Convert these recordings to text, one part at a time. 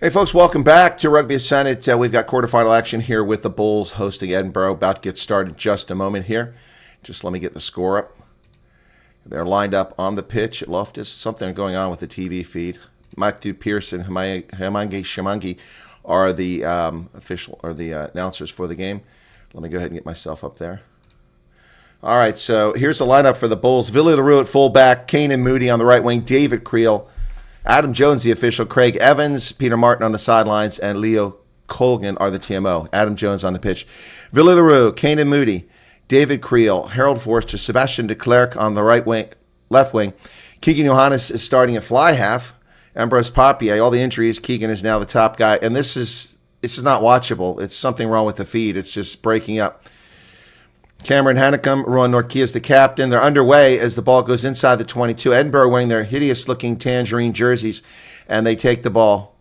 Hey folks, welcome back to Rugby Ascendant. We've got quarterfinal action here with the Bulls hosting Edinburgh. About to get started in just a moment here. Just let me get the score up. They're lined up on the pitch at Loftus. Something going on with the TV feed. Matthew Pierce and Hamangi Shamangi are the announcers for the game. Let me go ahead and get myself up there. All right, so here's the lineup for the Bulls. Villiers LaRue at fullback, Kane and Moody on the right wing, David Creel, Adam Jones, the official, Craig Evans, Peter Martin on the sidelines, and Leo Colgan are the TMO. Adam Jones on the pitch. Villiers LaRue, Kane and Moody, David Creel, Harold Forster, Sebastian de Klerk on the left wing. Keegan Johannes is starting at fly half. Ambrose Papier, all the injuries. Keegan is now the top guy, and this is not watchable. It's something wrong with the feed. It's just breaking up. Cameron Hanekom, Rowan Nortke is the captain. They're underway as the ball goes inside the 22. Edinburgh wearing their hideous-looking tangerine jerseys, and they take the ball.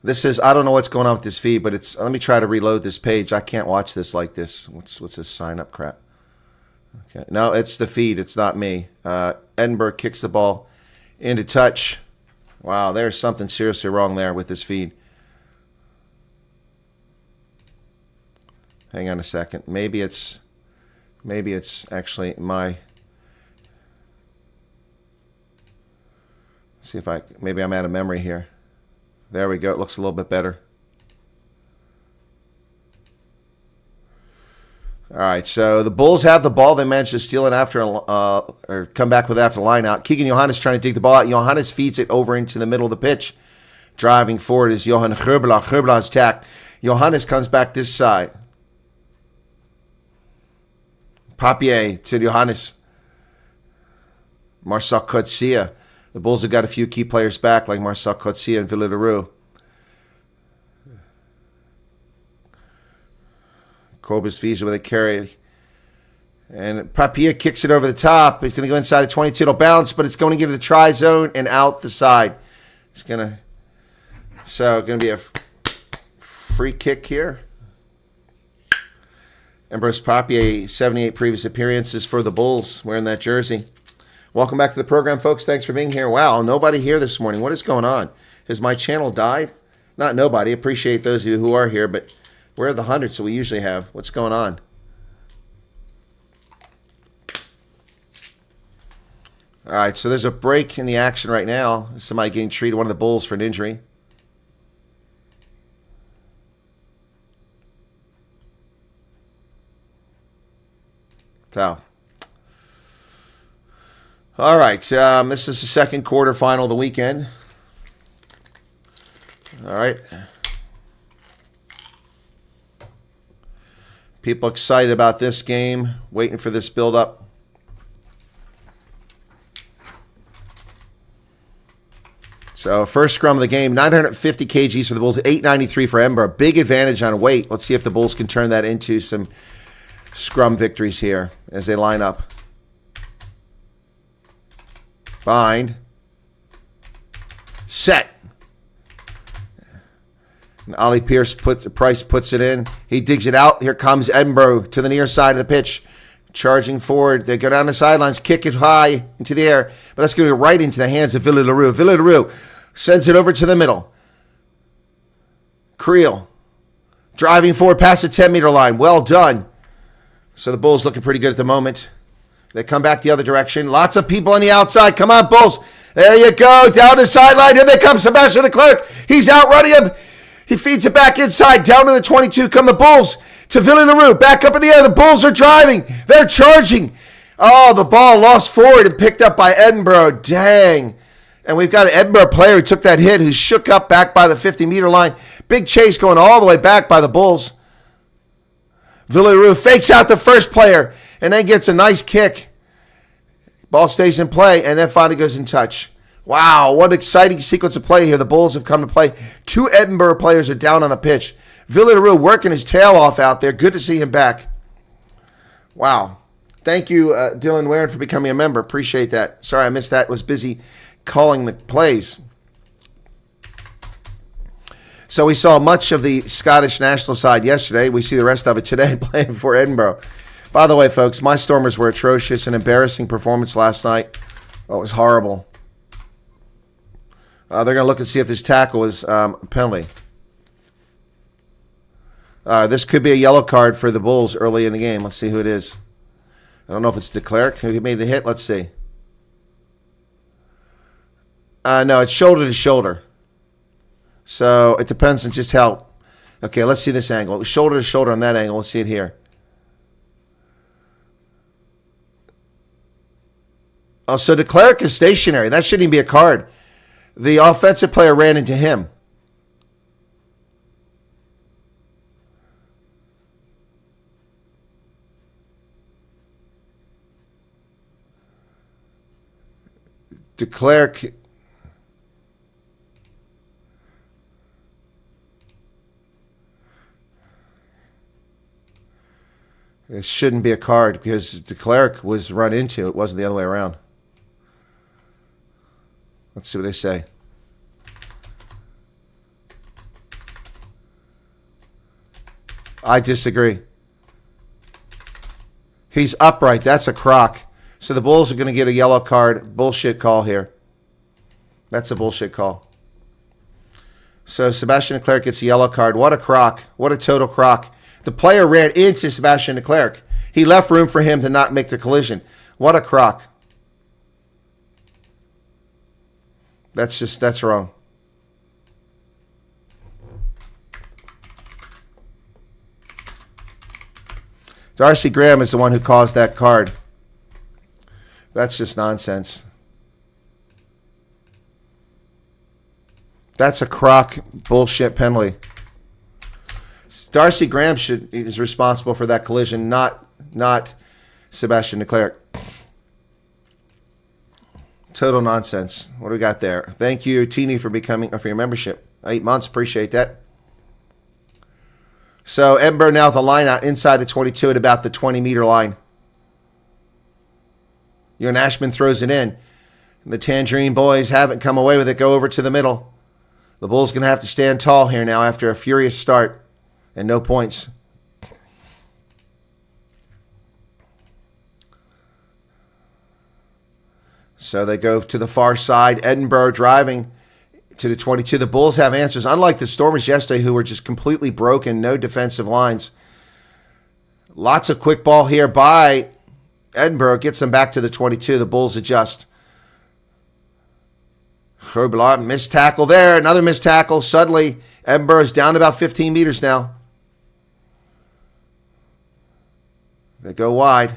This is, I don't know what's going on with this feed, but it's, let me try to reload this page. I can't watch this like this. What's this sign-up crap? Okay, no, it's the feed. It's not me. Edinburgh kicks the ball into touch. Wow, there's something seriously wrong there with this feed. Hang on a second. Maybe it's actually my. See if maybe I'm out of memory here. There we go. It looks a little bit better. All right, so the Bulls have the ball. They managed to steal it after or come back with after the line out. Keegan Johannes trying to dig the ball out. Johannes feeds it over into the middle of the pitch. Driving forward is Johan Gerbla. Gerbla's tacked. Johannes comes back this side. Papier to Johannes. Marcel Kotsia. The Bulls have got a few key players back, like Marcel Kotsia and Villiers LaRue. Cobus Visa with a carry. And Papier kicks it over the top. He's going to go inside of 22. It'll bounce, but it's going to get to the try zone and out the side. It's going to be a free kick here. Ambrose Papier, 78 previous appearances for the Bulls, wearing that jersey. Welcome back to the program, folks. Thanks for being here. Wow, nobody here this morning. What is going on? Has my channel died? Not nobody. Appreciate those of you who are here, but where are the hundreds that we usually have? What's going on? All right, so there's a break in the action right now. Somebody getting treated, one of the Bulls, for an injury. So, all right, this is the second quarterfinal of the weekend. All right. People excited about this game, waiting for this build-up. So, first scrum of the game, 950 kgs for the Bulls, 893 for Edinburgh. Big advantage on weight. Let's see if the Bulls can turn that into some scrum victories here as they line up. Bind. Set. And Ollie Price puts it in. He digs it out. Here comes Edinburgh to the near side of the pitch. Charging forward. They go down the sidelines, kick it high into the air. But that's going to go right into the hands of Villiers LaRue. Villiers LaRue sends it over to the middle. Creel driving forward past the 10-meter line. Well done. So the Bulls looking pretty good at the moment. They come back the other direction. Lots of people on the outside. Come on, Bulls. There you go. Down the sideline. Here they come. Sebastian de Klerk. He's outrunning him. He feeds it back inside. Down to the 22 come the Bulls. To Villiers LaRue. Back up in the air. The Bulls are driving. They're charging. Oh, the ball lost forward and picked up by Edinburgh. Dang. And we've got an Edinburgh player who took that hit, who's shook up back by the 50-meter line. Big chase going all the way back by the Bulls. Villiers LaRue fakes out the first player and then gets a nice kick. Ball stays in play and then finally goes in touch. Wow, what an exciting sequence of play here. The Bulls have come to play. Two Edinburgh players are down on the pitch. Villiers LaRue working his tail off out there. Good to see him back. Wow. Thank you, Dylan Warren, for becoming a member. Appreciate that. Sorry I missed that. Was busy calling the plays. So we saw much of the Scottish national side yesterday. We see the rest of it today playing for Edinburgh. By the way, folks, my Stormers were atrocious. An embarrassing performance last night. Oh, it was horrible. They're going to look and see if this tackle is a penalty. This could be a yellow card for the Bulls early in the game. Let's see who it is. I don't know if it's de Klerk who made the hit. Let's see. No, it's shoulder to shoulder. So it depends on just how. Okay, let's see this angle. It was shoulder to shoulder on that angle. Let's see it here. Oh, so de Klerk is stationary. That shouldn't even be a card. The offensive player ran into him. De Klerk. It shouldn't be a card because de Klerk was run into. It wasn't the other way around. Let's see what they say. I disagree. He's upright. That's a crock. So the Bulls are going to get a yellow card. Bullshit call here. That's a bullshit call. So Sebastian de Klerk gets a yellow card. What a crock. What a total crock. The player ran into Sebastian de Klerk. He left room for him to not make the collision. What a crock. That's wrong. Darcy Graham is the one who caused that card. That's just nonsense. That's a crock bullshit penalty. Darcy Graham is responsible for that collision, not Sebastian de Klerk. Total nonsense. What do we got there? Thank you, Teeny, for your membership. 8 months. Appreciate that. So Edinburgh now with the line out inside the 22 at about the 20-meter line. Ewan Ashman throws it in. The Tangerine boys haven't come away with it. Go over to the middle. The Bulls going to have to stand tall here now after a furious start and no points. So they go to the far side. Edinburgh driving to the 22. The Bulls have answers. Unlike the Stormers yesterday, who were just completely broken, no defensive lines. Lots of quick ball here by Edinburgh. Gets them back to the 22. The Bulls adjust. Herblat, missed tackle there. Another missed tackle. Suddenly, Edinburgh is down about 15 meters now. They go wide.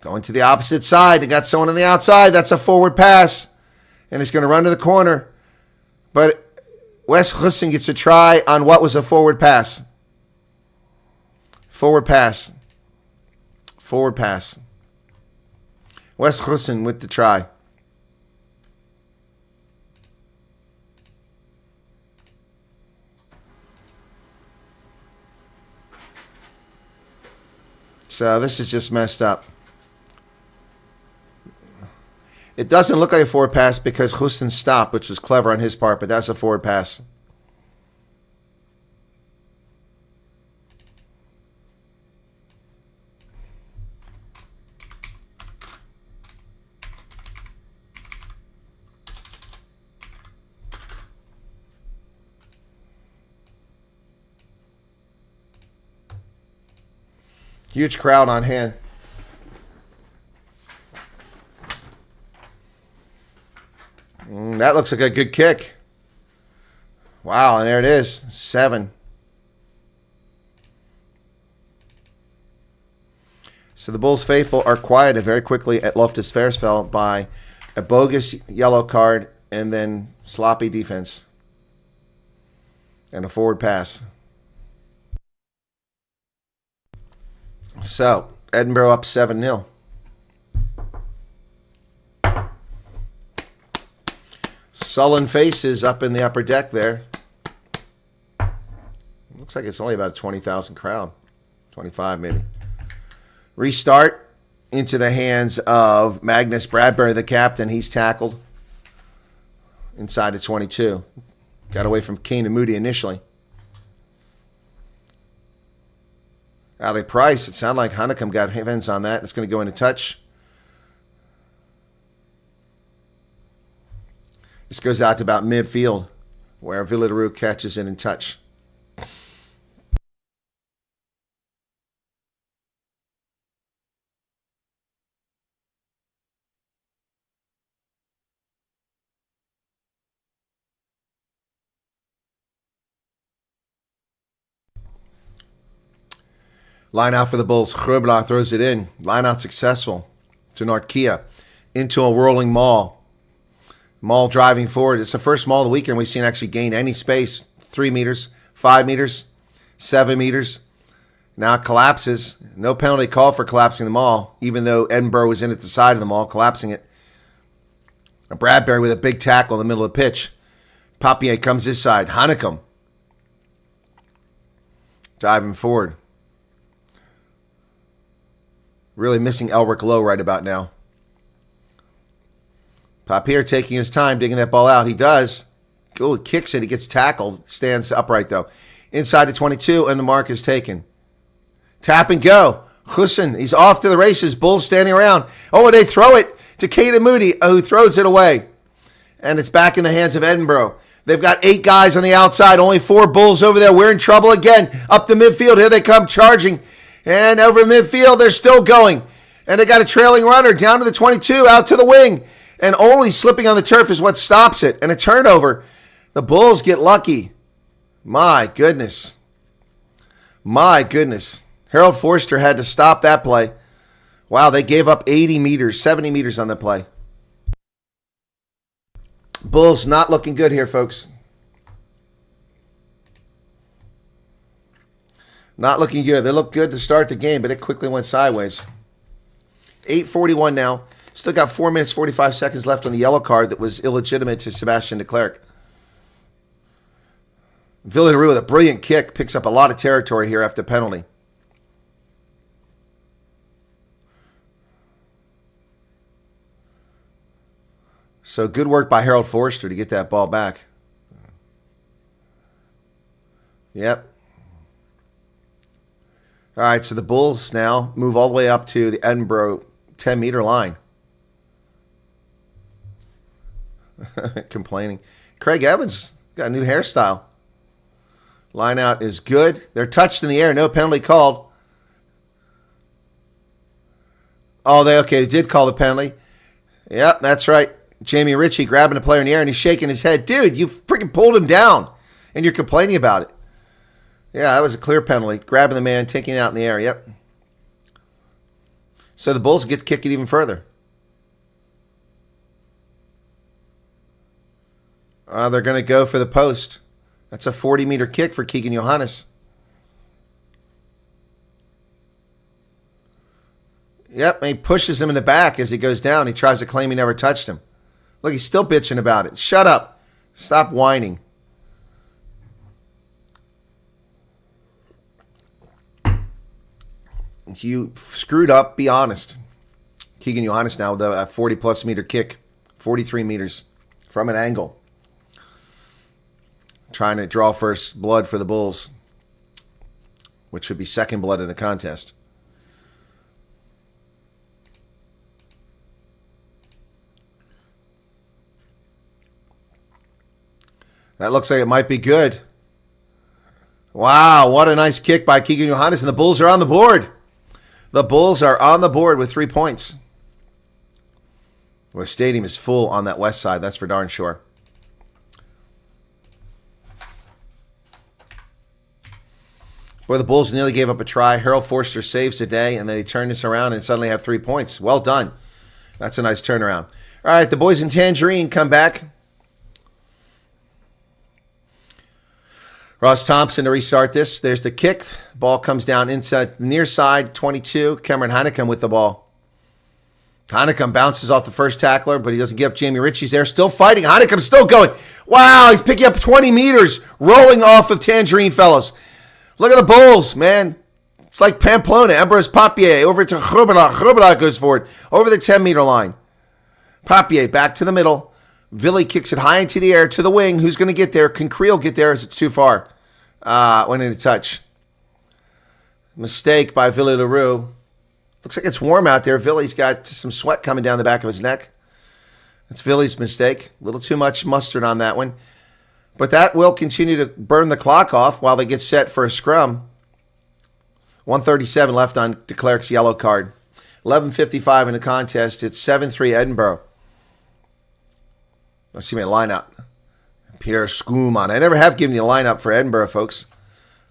Going to the opposite side. They got someone on the outside. That's a forward pass. And it's going to run to the corner. But Wes Husson gets a try on what was a forward pass. Forward pass. Forward pass. Wes Husson with the try. So this is just messed up. It doesn't look like a forward pass because Huston stopped, which was clever on his part, but that's a forward pass. Huge crowd on hand. That looks like a good kick. Wow, and there it is. 7. So the Bulls faithful are quieted very quickly at Loftus Versfeld by a bogus yellow card and then sloppy defense. And a forward pass. So, Edinburgh up 7-0. Sullen faces up in the upper deck there. Looks like it's only about a 20,000 crowd. 25 maybe. Restart into the hands of Magnus Bradbury, the captain. He's tackled inside of 22. Got away from Kane and Moody initially. Ali Price, it sounded like Hanekom got hands on that. It's going to go into touch. This goes out to about midfield, where Bezuidenhout catches it in touch. Line out for the Bulls. Grubelaar throws it in. Line out successful to Nortkia. Into a rolling Maul. Maul driving forward. It's the first Maul of the weekend we've seen actually gain any space. 3 meters, 5 meters, 7 meters. Now it collapses. No penalty call for collapsing the Maul, even though Edinburgh was in at the side of the Maul, collapsing it. Bradbury with a big tackle in the middle of the pitch. Papier comes this side. Hanekom diving forward. Really missing Elric Lowe right about now. Papier taking his time, digging that ball out. He does. Oh, kicks it. He gets tackled. Stands upright, though. Inside the 22, and the mark is taken. Tap and go. Hussein, he's off to the races. Bulls standing around. Oh, they throw it to Caden Moody, who throws it away. And it's back in the hands of Edinburgh. They've got 8 guys on the outside. Only 4 Bulls over there. We're in trouble again. Up the midfield. Here they come charging. And over midfield, they're still going. And they got a trailing runner down to the 22, out to the wing. And only slipping on the turf is what stops it. And a turnover. The Bulls get lucky. My goodness. My goodness. Harold Forster had to stop that play. Wow, they gave up 80 meters, 70 meters on the play. Bulls not looking good here, folks. Not looking good. They looked good to start the game, but it quickly went sideways. 8:41 now. Still got 4 minutes, 45 seconds left on the yellow card that was illegitimate to Sebastian de Klerk. Bezuidenhout with a brilliant kick picks up a lot of territory here after penalty. So good work by Harold Forster to get that ball back. Yep. All right, so the Bulls now move all the way up to the Edinburgh 10-meter line. Complaining. Craig Evans got a new hairstyle. Line out is good. They're touched in the air. No penalty called. Oh, they did call the penalty. Yep, that's right. Jamie Ritchie grabbing a player in the air, and he's shaking his head. Dude, you freaking pulled him down, and you're complaining about it. Yeah, that was a clear penalty. Grabbing the man, taking it out in the air. Yep. So the Bulls get to kick it even further. They're going to go for the post. That's a 40-meter kick for Keegan Johannes. Yep, and he pushes him in the back as he goes down. He tries to claim he never touched him. Look, he's still bitching about it. Shut up. Stop whining. You screwed up. Be honest. Keegan Johannes now with a 40-plus meter kick. 43 meters from an angle. Trying to draw first blood for the Bulls, which would be second blood in the contest. That looks like it might be good. Wow, what a nice kick by Keegan Johannes, and the Bulls are on the board. The Bulls are on the board with 3 points. Well, the stadium is full on that west side, that's for darn sure. Boy, the Bulls nearly gave up a try. Harold Forster saves the day, and then they turn this around and suddenly have 3 points. Well done. That's a nice turnaround. All right, the boys in Tangerine come back. Ross Thompson to restart this. There's the kick. Ball comes down inside the near side, 22. Cameron Hanekom with the ball. Hanekom bounces off the first tackler, but he doesn't give up. Jamie Ritchie's there, still fighting. Hanekom's still going. Wow, he's picking up 20 meters, rolling off of Tangerine, fellas. Look at the Bulls, man. It's like Pamplona. Ambrose Papier over to Grubelaar. Grubelaar goes forward over the 10-meter line. Papier back to the middle. Villy kicks it high into the air to the wing. Who's going to get there? Can Creel get there as it's too far? Went into touch. Mistake by Bezuidenhout. Looks like it's warm out there. Villy's got some sweat coming down the back of his neck. It's Philly's mistake. A little too much mustard on that one. But that will continue to burn the clock off while they get set for a scrum. 1:37 left on de Klerk's yellow card. 11:55 in the contest. It's 7-3 Edinburgh. Let's see my lineup. Pierre Schoeman. I never have given you a lineup for Edinburgh, folks.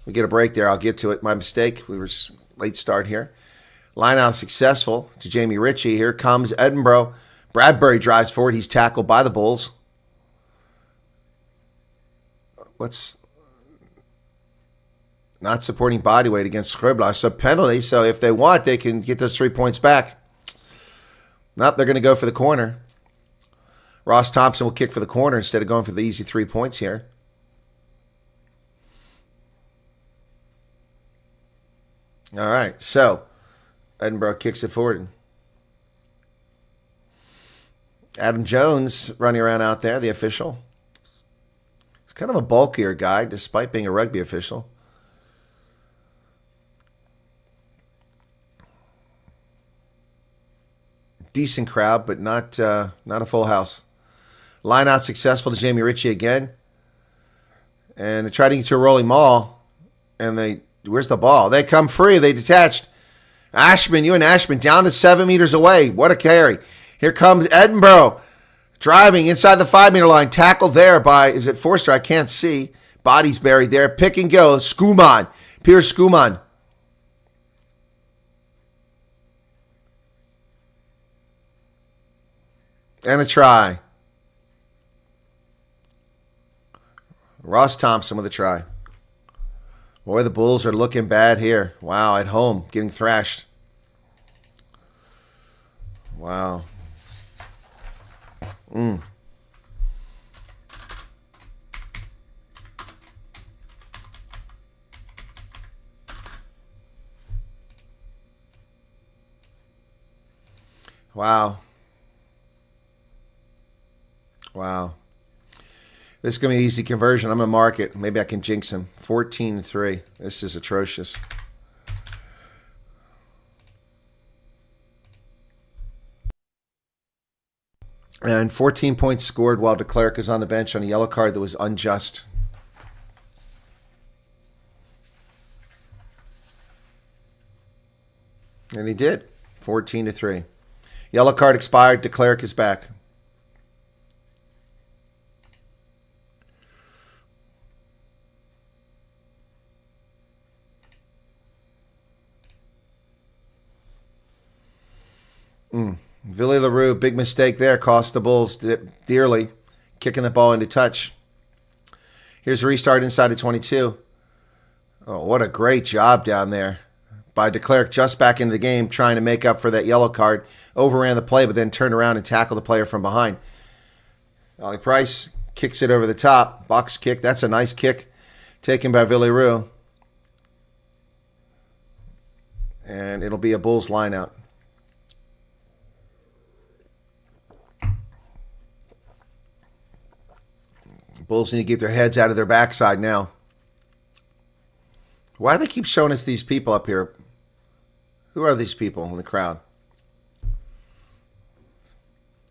We get a break there. I'll get to it. My mistake. We were late start here. Lineout successful to Jamie Ritchie. Here comes Edinburgh. Bradbury drives forward. He's tackled by the Bulls. What's not supporting body weight against Schrebler? So penalty. So if they want, they can get those 3 points back. Nope, they're going to go for the corner. Ross Thompson will kick for the corner instead of going for the easy 3 points here. All right, so Edinburgh kicks it forward. Adam Jones running around out there, the official. He's kind of a bulkier guy despite being a rugby official. Decent crowd, but not a full house. Line out successful to Jamie Ritchie again. And they try to get to a rolling maul. And where's the ball? They come free. They detached. Ewan Ashman down to 7 meters away. What a carry. Here comes Edinburgh. Driving inside the 5 meter line. Tackled there by, is it Forster? I can't see. Body's buried there. Pick and go. Schoeman. Pierre Schoeman. And a try. Ross Thompson with a try. Boy, the Bulls are looking bad here. Wow, at home, getting thrashed. Wow. Wow. Wow. This is going to be an easy conversion. I'm going to mark it. Maybe I can jinx him. 14-3. This is atrocious. And 14 points scored while de Klerk is on the bench on a yellow card that was unjust. And he did. 14-3. Yellow card expired. De Klerk is back. Villy LaRue, big mistake there. Cost the Bulls dearly. Kicking the ball into touch. Here's a restart inside of 22. Oh, what a great job down there by de Klerk, just back into the game, trying to make up for that yellow card. Overran the play, but then turned around and tackled the player from behind. Ollie Price kicks it over the top. Box kick. That's a nice kick taken by Villy LaRue. And it'll be a Bulls line out. Bulls need to get their heads out of their backside now. Why do they keep showing us these people up here? Who are these people in the crowd?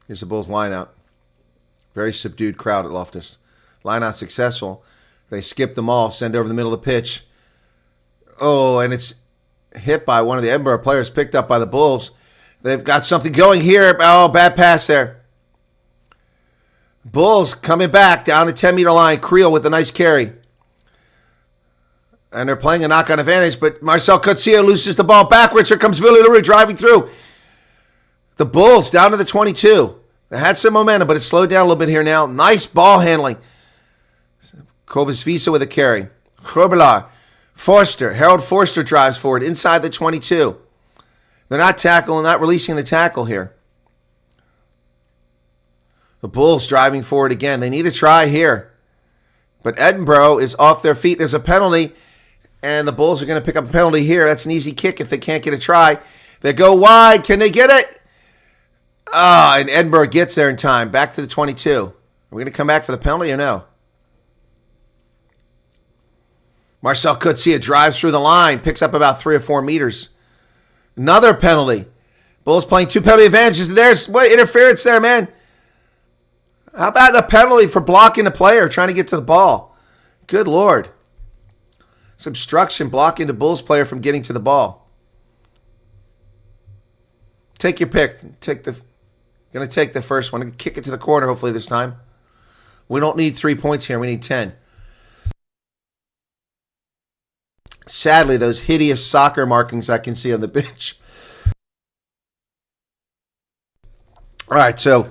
Here's the Bulls line-out. Very subdued crowd at Loftus. Line-out successful. They skip them all, send over the middle of the pitch. Oh, and it's hit by one of the Edinburgh players, picked up by the Bulls. They've got something going here. Oh, bad pass there. Bulls coming back down the 10-meter line. Creel with a nice carry. And they're playing a knock-on advantage, but Marcel Coetzee loses the ball backwards. Here comes Villy LaRue driving through. The Bulls down to the 22. They had some momentum, but it slowed down a little bit here now. Nice ball handling. Kobus Visa with a carry. Schrebler. Forster. Harold Forster drives forward inside the 22. They're not tackling, not releasing the tackle here. The Bulls driving forward again. They need a try here. But Edinburgh is off their feet. There's a penalty, and the Bulls are going to pick up a penalty here. That's an easy kick if they can't get a try. They go wide. Can they get it? And Edinburgh gets there in time. Back to the 22. Are we going to come back for the penalty or no? Marcel Coetzee drives through the line, picks up about 3 or 4 meters. Another penalty. Bulls playing 2 penalty advantages. There's interference there, man. How about a penalty for blocking a player trying to get to the ball? Good Lord. It's obstruction blocking the Bulls player from getting to the ball. Take your pick. Going to take the first one. Kick it to the corner hopefully this time. We don't need 3 points here. We need 10. Sadly, those hideous soccer markings I can see on the bench. All right, so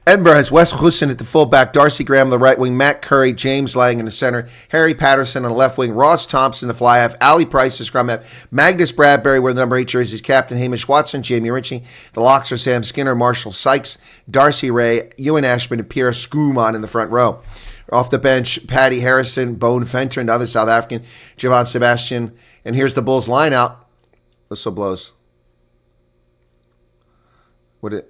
Edinburgh has Wes Husson at the fullback, Darcy Graham on the right wing, Matt Curry, James Lang in the center, Harry Patterson on the left wing, Ross Thompson the fly half, Ali Price the scrum half, Magnus Bradbury wearing the number 8 jerseys, Captain Hamish Watson, Jamie Ritchie, the locks are Sam Skinner, Marshall Sykes, Darcy Ray, Ewan Ashman, and Pierre Screwman in the front row. Off the bench, Paddy Harrison, Bone Fenter, another South African, Javon Sebastian, and here's the Bulls line out. Whistle blows. Would it?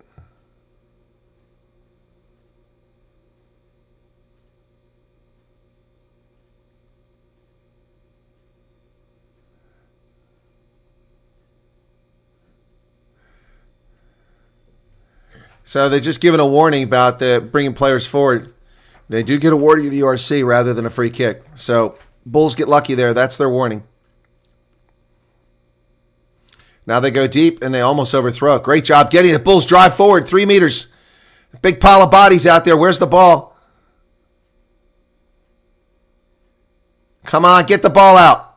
So they're just giving a warning about bringing players forward. They do get awarded the URC rather than a free kick. So Bulls get lucky there. That's their warning. Now they go deep and they almost overthrow it. Great job getting the Bulls drive forward 3 meters. Big pile of bodies out there. Where's the ball? Come on, get the ball out.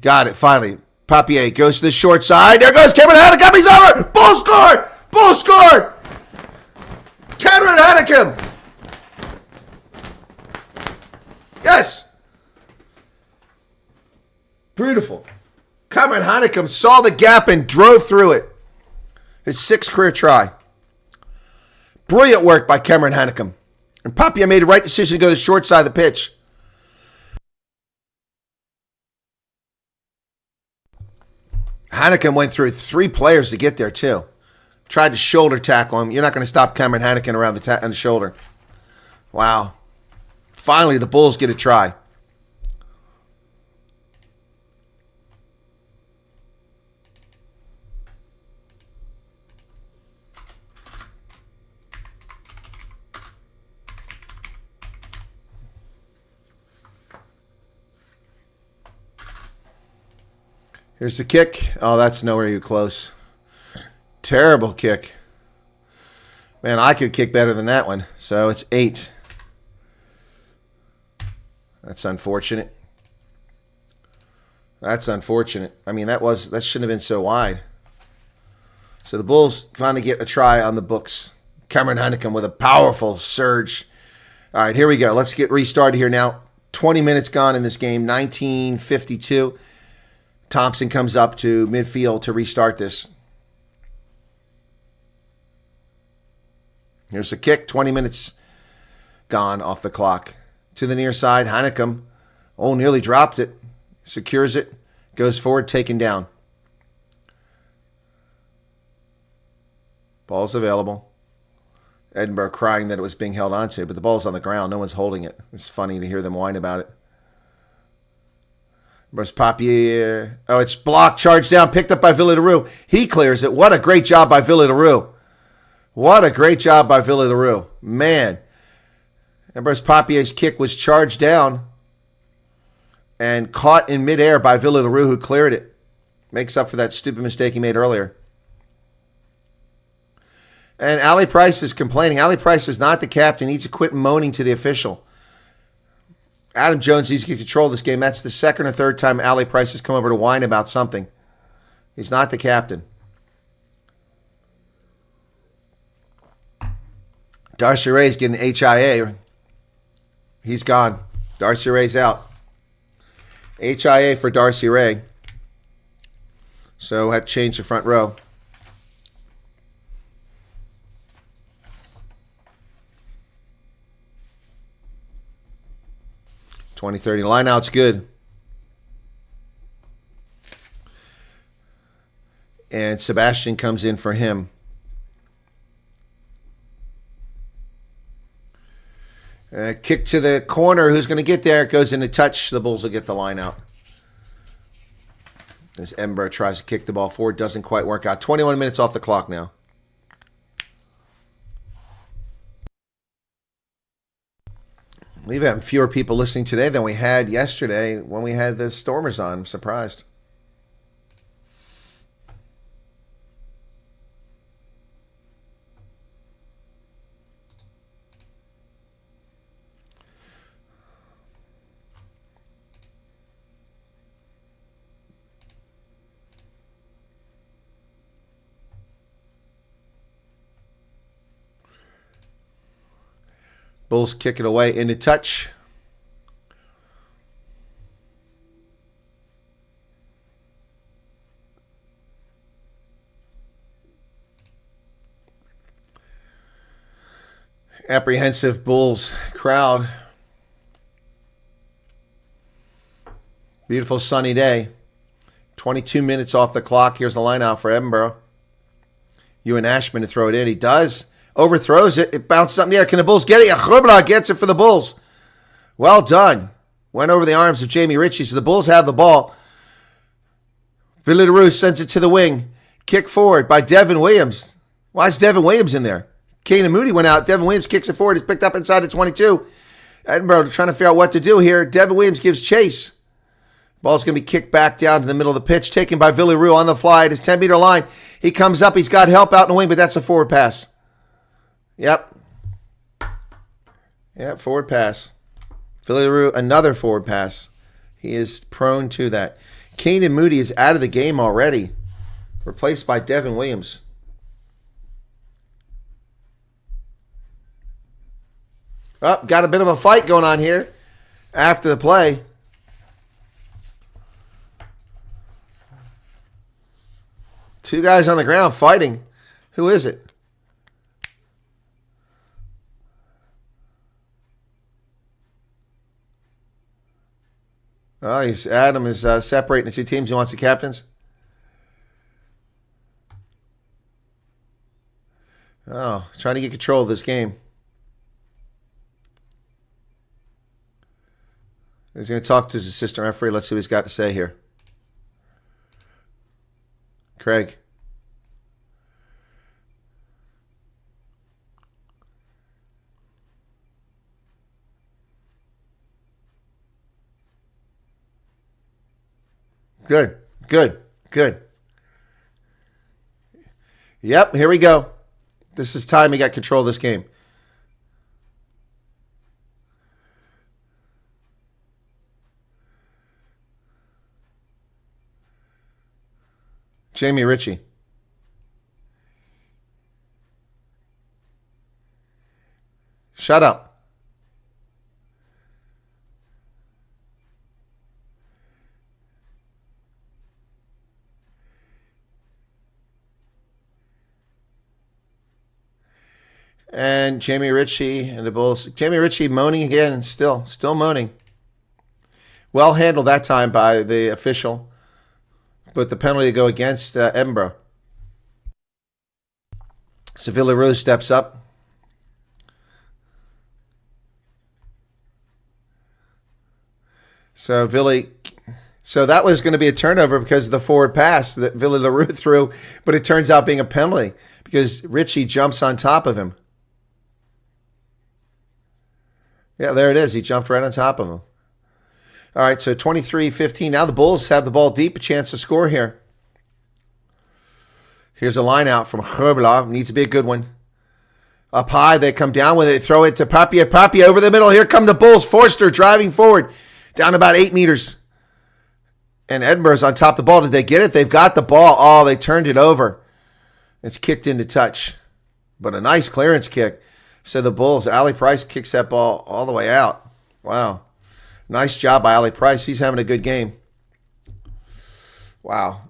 Got it, finally. Papier goes to the short side. There goes Cameron Hanekom. He's over. Bull scored. Bull scored. Cameron Hanekom. Yes. Beautiful. Cameron Hanekom saw the gap and drove through it. His 6th career try. Brilliant work by Cameron Hanekom. And Papier made the right decision to go to the short side of the pitch. Hanekom went through 3 players to get there, too. Tried to shoulder tackle him. You're not going to stop Cameron Hanekom around on the shoulder. Wow. Finally, the Bulls get a try. Here's the kick. Oh, that's nowhere near close. Terrible kick. Man, I could kick better than that one. So it's 8. That's unfortunate. That's unfortunate. I mean, that shouldn't have been so wide. So the Bulls finally get a try on the books. Cameron Hanekom with a powerful surge. All right, here we go. Let's get restarted here now. 20 minutes gone in this game. 19:52. Thompson comes up to midfield to restart this. Here's a kick. 20 minutes gone off the clock. To the near side, Hanekom. Oh, nearly dropped it. Secures it. Goes forward, taken down. Ball's available. Edinburgh crying that it was being held onto, but the ball's on the ground. No one's holding it. It's funny to hear them whine about it. Where's Papier? Oh, it's blocked, charged down, picked up by Villadaru. He clears it. What a great job by Villadaru. What a great job by Villadaru. Man. Where's Papier's kick was charged down and caught in midair by Villadaru, who cleared it. Makes up for that stupid mistake he made earlier. And Ali Price is complaining. Ali Price is not the captain. He needs to quit moaning to the official. Adam Jones needs to control this game. That's the 2nd or 3rd time Ali Price has come over to whine about something. He's not the captain. Darcy Ray's getting HIA. He's gone. Darcy Ray's out. HIA for Darcy Ray. So had to change the front row. (20-30) line out's good. And Sebastian comes in for him. Kick to the corner. Who's going to get there? It goes in a touch. The Bulls will get the line out. As Edinburgh tries to kick the ball forward. Doesn't quite work out. 21 minutes off the clock now. We've had fewer people listening today than we had yesterday when we had the Stormers on. I'm surprised. Bulls kick it away into touch. Apprehensive Bulls crowd. Beautiful sunny day. 22 minutes off the clock. Here's the line out for Edinburgh. Ewan Ashman to throw it in. He does. Overthrows it. It bounces up in the air. Can the Bulls get it? Chubla gets it for the Bulls. Well done. Went over the arms of Jamie Ritchie. So the Bulls have the ball. Villaroo sends it to the wing. Kick forward by Devin Williams. Why is Devin Williams in there? Kane and Moody went out. Devin Williams kicks it forward. It's picked up inside the 22. Edinburgh trying to figure out what to do here. Devin Williams gives chase. Ball's going to be kicked back down to the middle of the pitch. Taken by Villaroo on the fly at his 10-meter line. He comes up. He's got help out in the wing, but that's a forward pass. Yep, forward pass. Villaroo, another forward pass. He is prone to that. Kane and Moody is out of the game already. Replaced by Devin Williams. Oh, got a bit of a fight going on here after the play. Two guys on the ground fighting. Who is it? Oh, Adam is separating the two teams. He wants the captains. Oh, trying to get control of this game. He's going to talk to his assistant referee. Let's see what he's got to say here. Craig. Good. Yep, here we go. This is time he got control of this game. Jamie Ritchie. Shut up. And Jamie Ritchie and the Bulls. Jamie Ritchie moaning again and still moaning. Well handled that time by the official. But the penalty to go against Edinburgh. Sevilla Rose steps up. So that was going to be a turnover because of the forward pass that Villaroo threw, but it turns out being a penalty because Ritchie jumps on top of him. Yeah, there it is. He jumped right on top of him. All right, so 23-15. Now the Bulls have the ball deep, a chance to score here. Here's a line out from Chubla. Needs to be a good one. Up high, they come down with it. Throw it to Papia. Papia over the middle. Here come the Bulls. Forster driving forward. Down about 8 meters. And Edinburgh's on top of the ball. Did they get it? They've got the ball. Oh, they turned it over. It's kicked into touch. But a nice clearance kick. So the Bulls, Ali Price kicks that ball all the way out. Wow. Nice job by Ali Price. He's having a good game. Wow.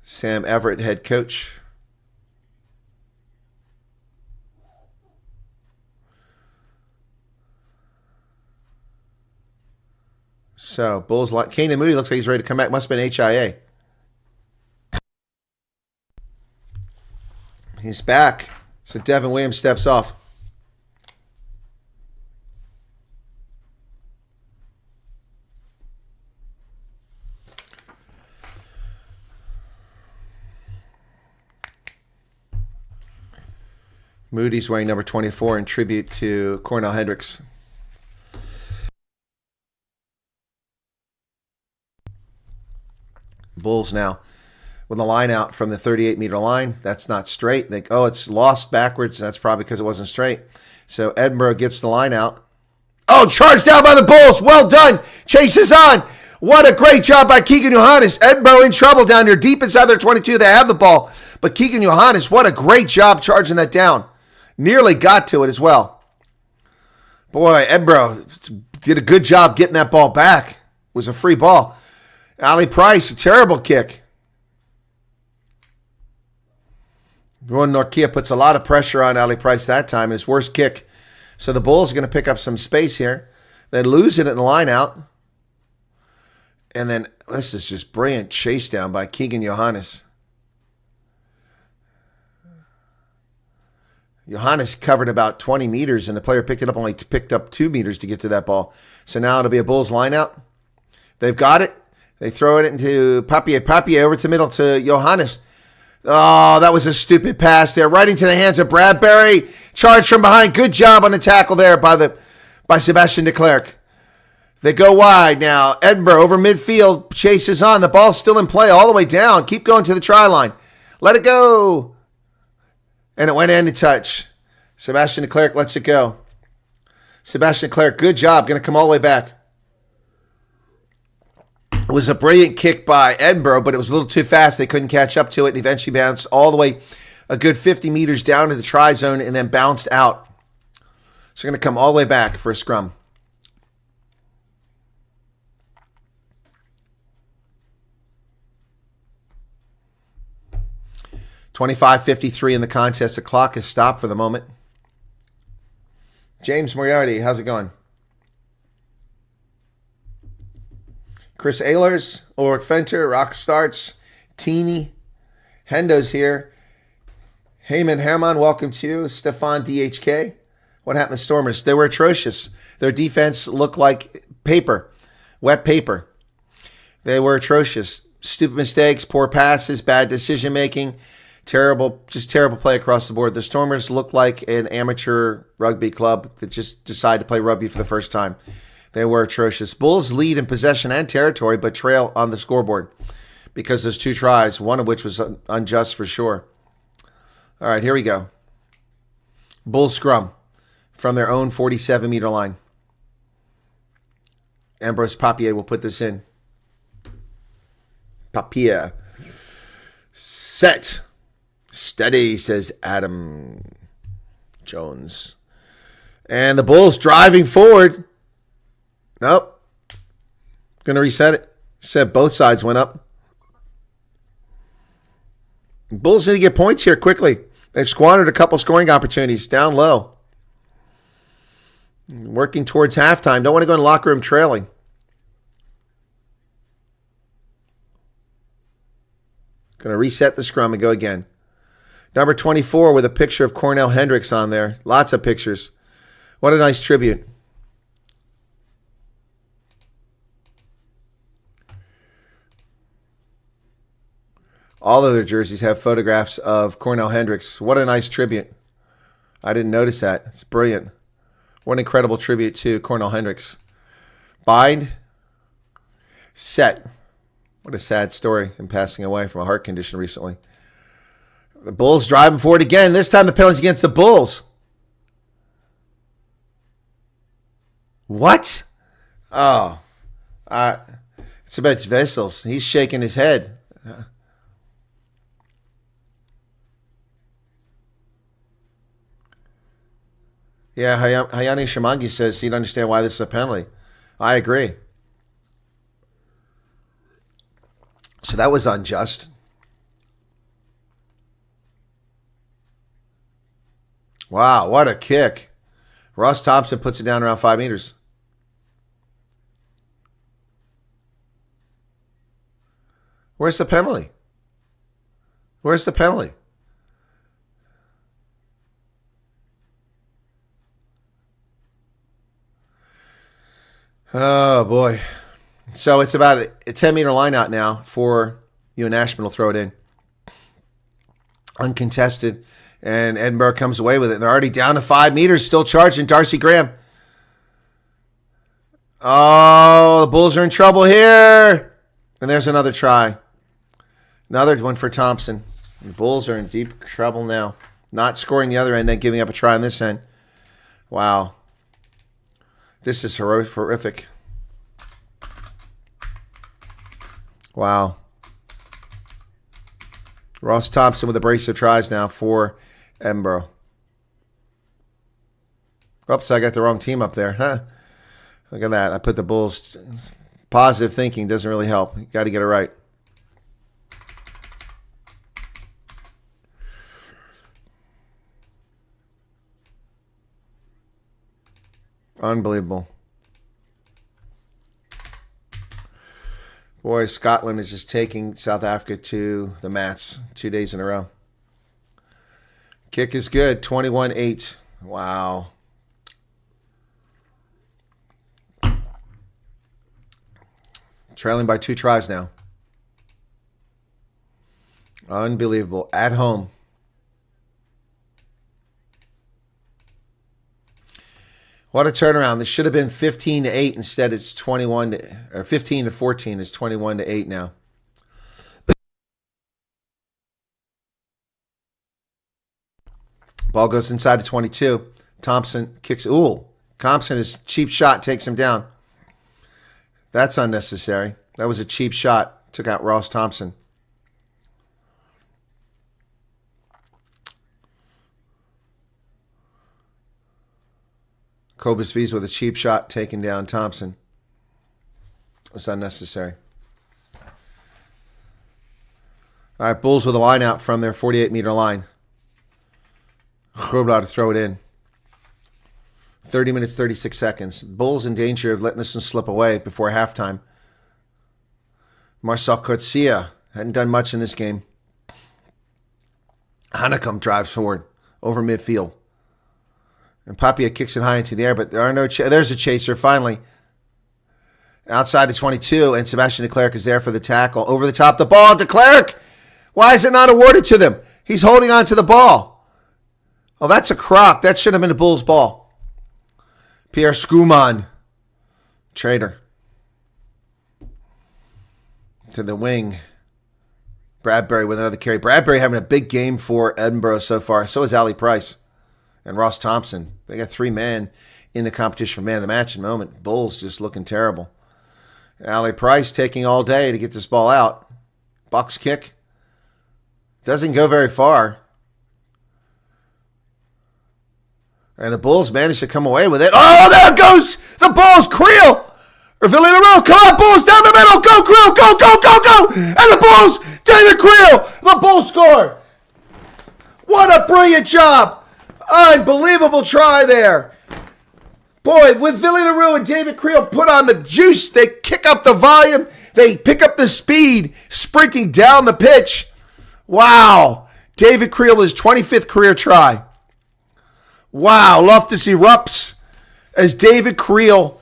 Sam Everett, head coach. So, Bulls, Kane and Moody looks like he's ready to come back. Must have been HIA. He's back. So Devin Williams steps off. Moody's wearing number 24 in tribute to Cornell Hendricks. Bulls now with the line out from the 38-meter line. That's not straight. Think, oh, it's lost backwards. That's probably because it wasn't straight. So Edinburgh gets the line out. Oh, charged down by the Bulls. Well done. Chases on. What a great job by Keegan Johannes. Edinburgh in trouble down there deep inside their 22. They have the ball. But Keegan Johannes, what a great job charging that down. Nearly got to it as well. Boy, Edinburgh did a good job getting that ball back. It was a free ball. Ali Price, a terrible kick. Ron Norkia puts a lot of pressure on Ali Price that time. His worst kick. So the Bulls are going to pick up some space here. They lose it in the line out. And then this is just brilliant chase down by Keegan Johannes. Johannes covered about 20 meters, and the player only picked up 2 meters to get to that ball. So now it'll be a Bulls line out. They've got it. They throw it into Papier. Papier over to the middle to Johannes. Oh, that was a stupid pass there. Right into the hands of Bradbury. Charge from behind. Good job on the tackle there by Sebastian de Klerk. They go wide now. Edinburgh over midfield. Chases on. The ball's still in play all the way down. Keep going to the try line. Let it go. And it went in to touch. Sebastian de Klerk lets it go. Sebastian de Klerk, good job. Going to come all the way back. It was a brilliant kick by Edinburgh, but it was a little too fast. They couldn't catch up to it and eventually bounced all the way a good 50 meters down to the try zone and then bounced out. So they're going to come all the way back for a scrum. .25:53 in the contest. The clock is stopped for the moment. James Moriarty, how's it going? Chris Ehlers, Ulrich Fenter, Rock Starts, Teeny, Hendo's here. Heyman Herman, welcome to you. Stefan DHK. What happened to Stormers? They were atrocious. Their defense looked like paper, wet paper. They were atrocious. Stupid mistakes, poor passes, bad decision making, terrible play across the board. The Stormers looked like an amateur rugby club that just decided to play rugby for the first time. They were atrocious. Bulls lead in possession and territory, but trail on the scoreboard because there's 2 tries, one of which was unjust for sure. All right, here we go. Bulls scrum from their own 47-meter line. Ambrose Papier will put this in. Papier. Set. Steady, says Adam Jones. And the Bulls driving forward. Nope. Going to reset it. Said both sides went up. Bulls need to get points here quickly. They've squandered a couple scoring opportunities down low. Working towards halftime. Don't want to go in the locker room trailing. Going to reset the scrum and go again. Number 24 with a picture of Cornell Hendricks on there. Lots of pictures. What a nice tribute. All of their jerseys have photographs of Cornell Hendricks. What a nice tribute. I didn't notice that. It's brilliant. What an incredible tribute to Cornell Hendricks. Bind. Set. What a sad story in passing away from a heart condition recently. The Bulls driving forward again. This time the penalty's against the Bulls. What? Oh. It's about Vessels. He's shaking his head. Yeah, Hayani Shimangi says he'd understand why this is a penalty. I agree. So that was unjust. Wow, what a kick. Ross Thompson puts it down around 5 meters. Where's the penalty? Where's the penalty? Oh, boy. So it's about a 10-meter line out now for Ewan Ashman will throw it in. Uncontested. And Edinburgh comes away with it. They're already down to 5 meters, still charging. Darcy Graham. Oh, the Bulls are in trouble here. And there's another try. Another one for Thompson. The Bulls are in deep trouble now. Not scoring the other end, then giving up a try on this end. Wow. This is horrific. Wow. Ross Thompson with a brace of tries now for Edinburgh. Oops, I got the wrong team up there. Huh? Look at that. I put the Bulls. Positive thinking doesn't really help. You got to get it right. Unbelievable. Boy, Scotland is just taking South Africa to the mats 2 days in a row. Kick is good. 21-8. Wow. Trailing by 2 tries now. Unbelievable. At home. What a turnaround. This should have been 15-8. Instead, it's 15-14 is 21-8 now. Ball goes inside to 22. Thompson kicks. Ooh. Thompson, his cheap shot takes him down. That's unnecessary. That was a cheap shot. Took out Ross Thompson. Cobus V's with a cheap shot taking down Thompson. It's unnecessary. All right, Bulls with a line out from their 48-meter line. Grobler to throw it in. 30 minutes, 36 seconds. Bulls in danger of letting this one slip away before halftime. Marcel Coetzee hadn't done much in this game. Hanekom drives forward over midfield. And Papia kicks it high into the air, but there are no there's a chaser finally. Outside of 22, and Sebastian de Klerk is there for the tackle. Over the top, the ball. De Klerk! Why is it not awarded to them? He's holding on to the ball. Oh, that's a crock. That should have been a Bulls ball. Pierre Skuman. Traitor. To the wing. Bradbury with another carry. Bradbury having a big game for Edinburgh so far. So is Ali Price. And Ross Thompson. They got 3 men in the competition for man of the match at the moment. Bulls just looking terrible. Ali Price taking all day to get this ball out. Box kick. Doesn't go very far. And the Bulls managed to come away with it. Oh, there goes the Bulls. Creel. Or Villarreal. Come on, Bulls down the middle. Go, Creel. Go, go, go, go. And the Bulls, David Creel. The Bulls score. What a brilliant job. Unbelievable try there. Boy, with Villarreal and David Creel put on the juice, they kick up the volume. They pick up the speed, sprinting down the pitch. Wow. David Creel, his 25th career try. Wow. Loftus erupts as David Creel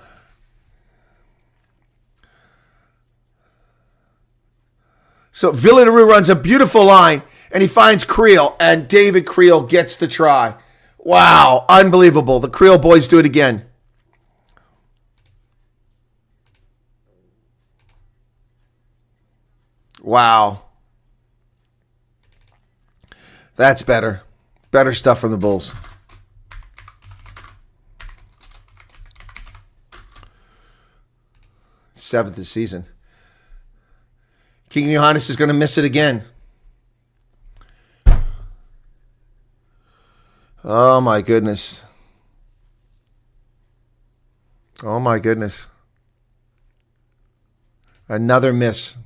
So Villarreal runs a beautiful line, and he finds Creel, and David Creel gets the try. Wow, unbelievable. The Creel boys do it again. Wow. That's better. Better stuff from the Bulls. Seventh this season. King Johannes is going to miss it again. Oh, my goodness. Oh, my goodness. Another miss.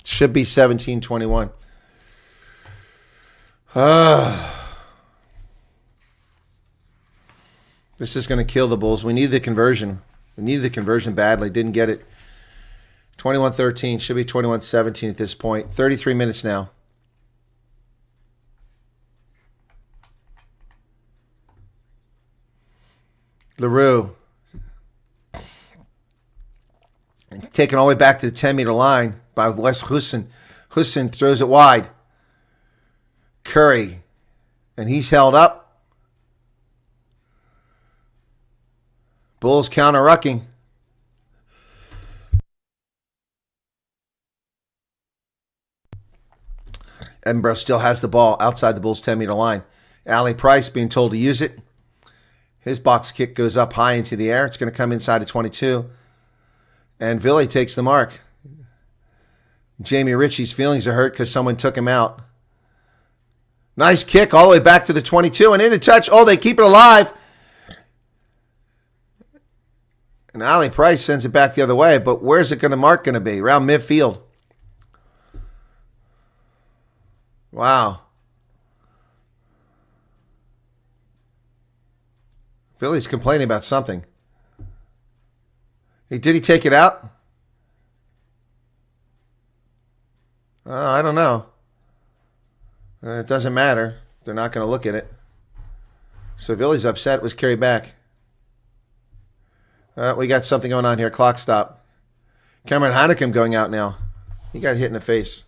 Should be 17-21. This is going to kill the Bulls. We need the conversion. We needed the conversion badly. Didn't get it. 21-13. Should be 21-17 at this point. 33 minutes now. LaRue. Taken all the way back to the 10-meter line by Wes Hussen. Hussein throws it wide. Curry. And he's held up. Bulls counter-rucking. Edinburgh still has the ball outside the Bulls' 10-meter line. Ali Price being told to use it. His box kick goes up high into the air. It's going to come inside of 22. And Villy takes the mark. Jamie Ritchie's feelings are hurt because someone took him out. Nice kick all the way back to the 22 and into touch. Oh, they keep it alive. And Ali Price sends it back the other way, but where's it going to mark going to be? Around midfield. Wow. Villy's complaining about something. Did he take it out? I don't know. It doesn't matter. They're not going to look at it. So Villy's upset. It was carried back. We got something going on here. Clock stop. Cameron Heineken going out now. He got hit in the face.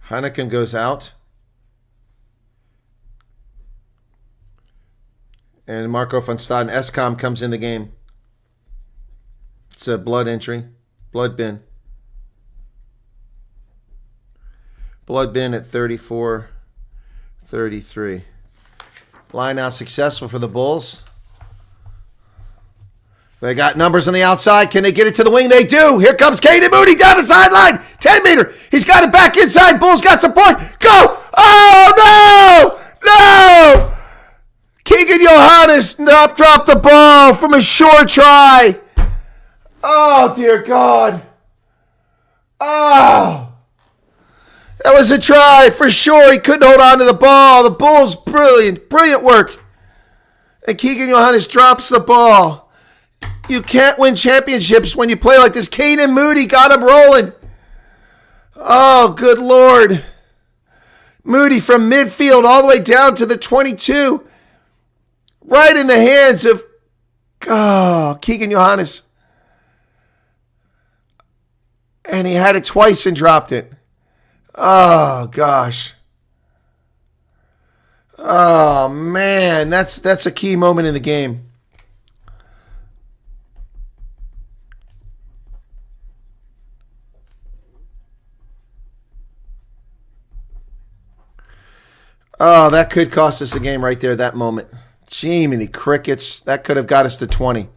Heineken goes out. And Marco van Staden, Escom, comes in the game. It's a blood entry. Blood bin. Blood bin at 34-33. Line out successful for the Bulls. They got numbers on the outside. Can they get it to the wing? They do. Here comes Caden Moody down the sideline. 10-meter. He's got it back inside. Bulls got support. Go. Oh, no. No. Keegan Johannes dropped the ball from a short try. Oh, dear God. Oh. That was a try for sure. He couldn't hold on to the ball. The Bulls, brilliant work. And Keegan Johannes drops the ball. You can't win championships when you play like this. Caden Moody got him rolling. Oh, good Lord. Moody from midfield all the way down to the 22. Right in the hands of Keegan Johannes. And he had it twice and dropped it. Oh, gosh. Oh, man. That's a key moment in the game. Oh, that could cost us the game right there, that moment. Jiminy crickets. That could have got us to 20.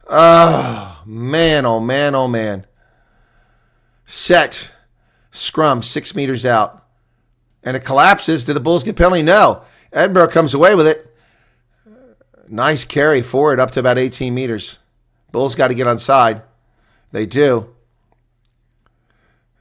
Oh, man, oh, man, oh, man. Set. Scrum, 6 meters out. And it collapses. Do the Bulls get penalty? No. Edinburgh comes away with it. Nice carry forward up to about 18 meters. Bulls got to get on side. They do.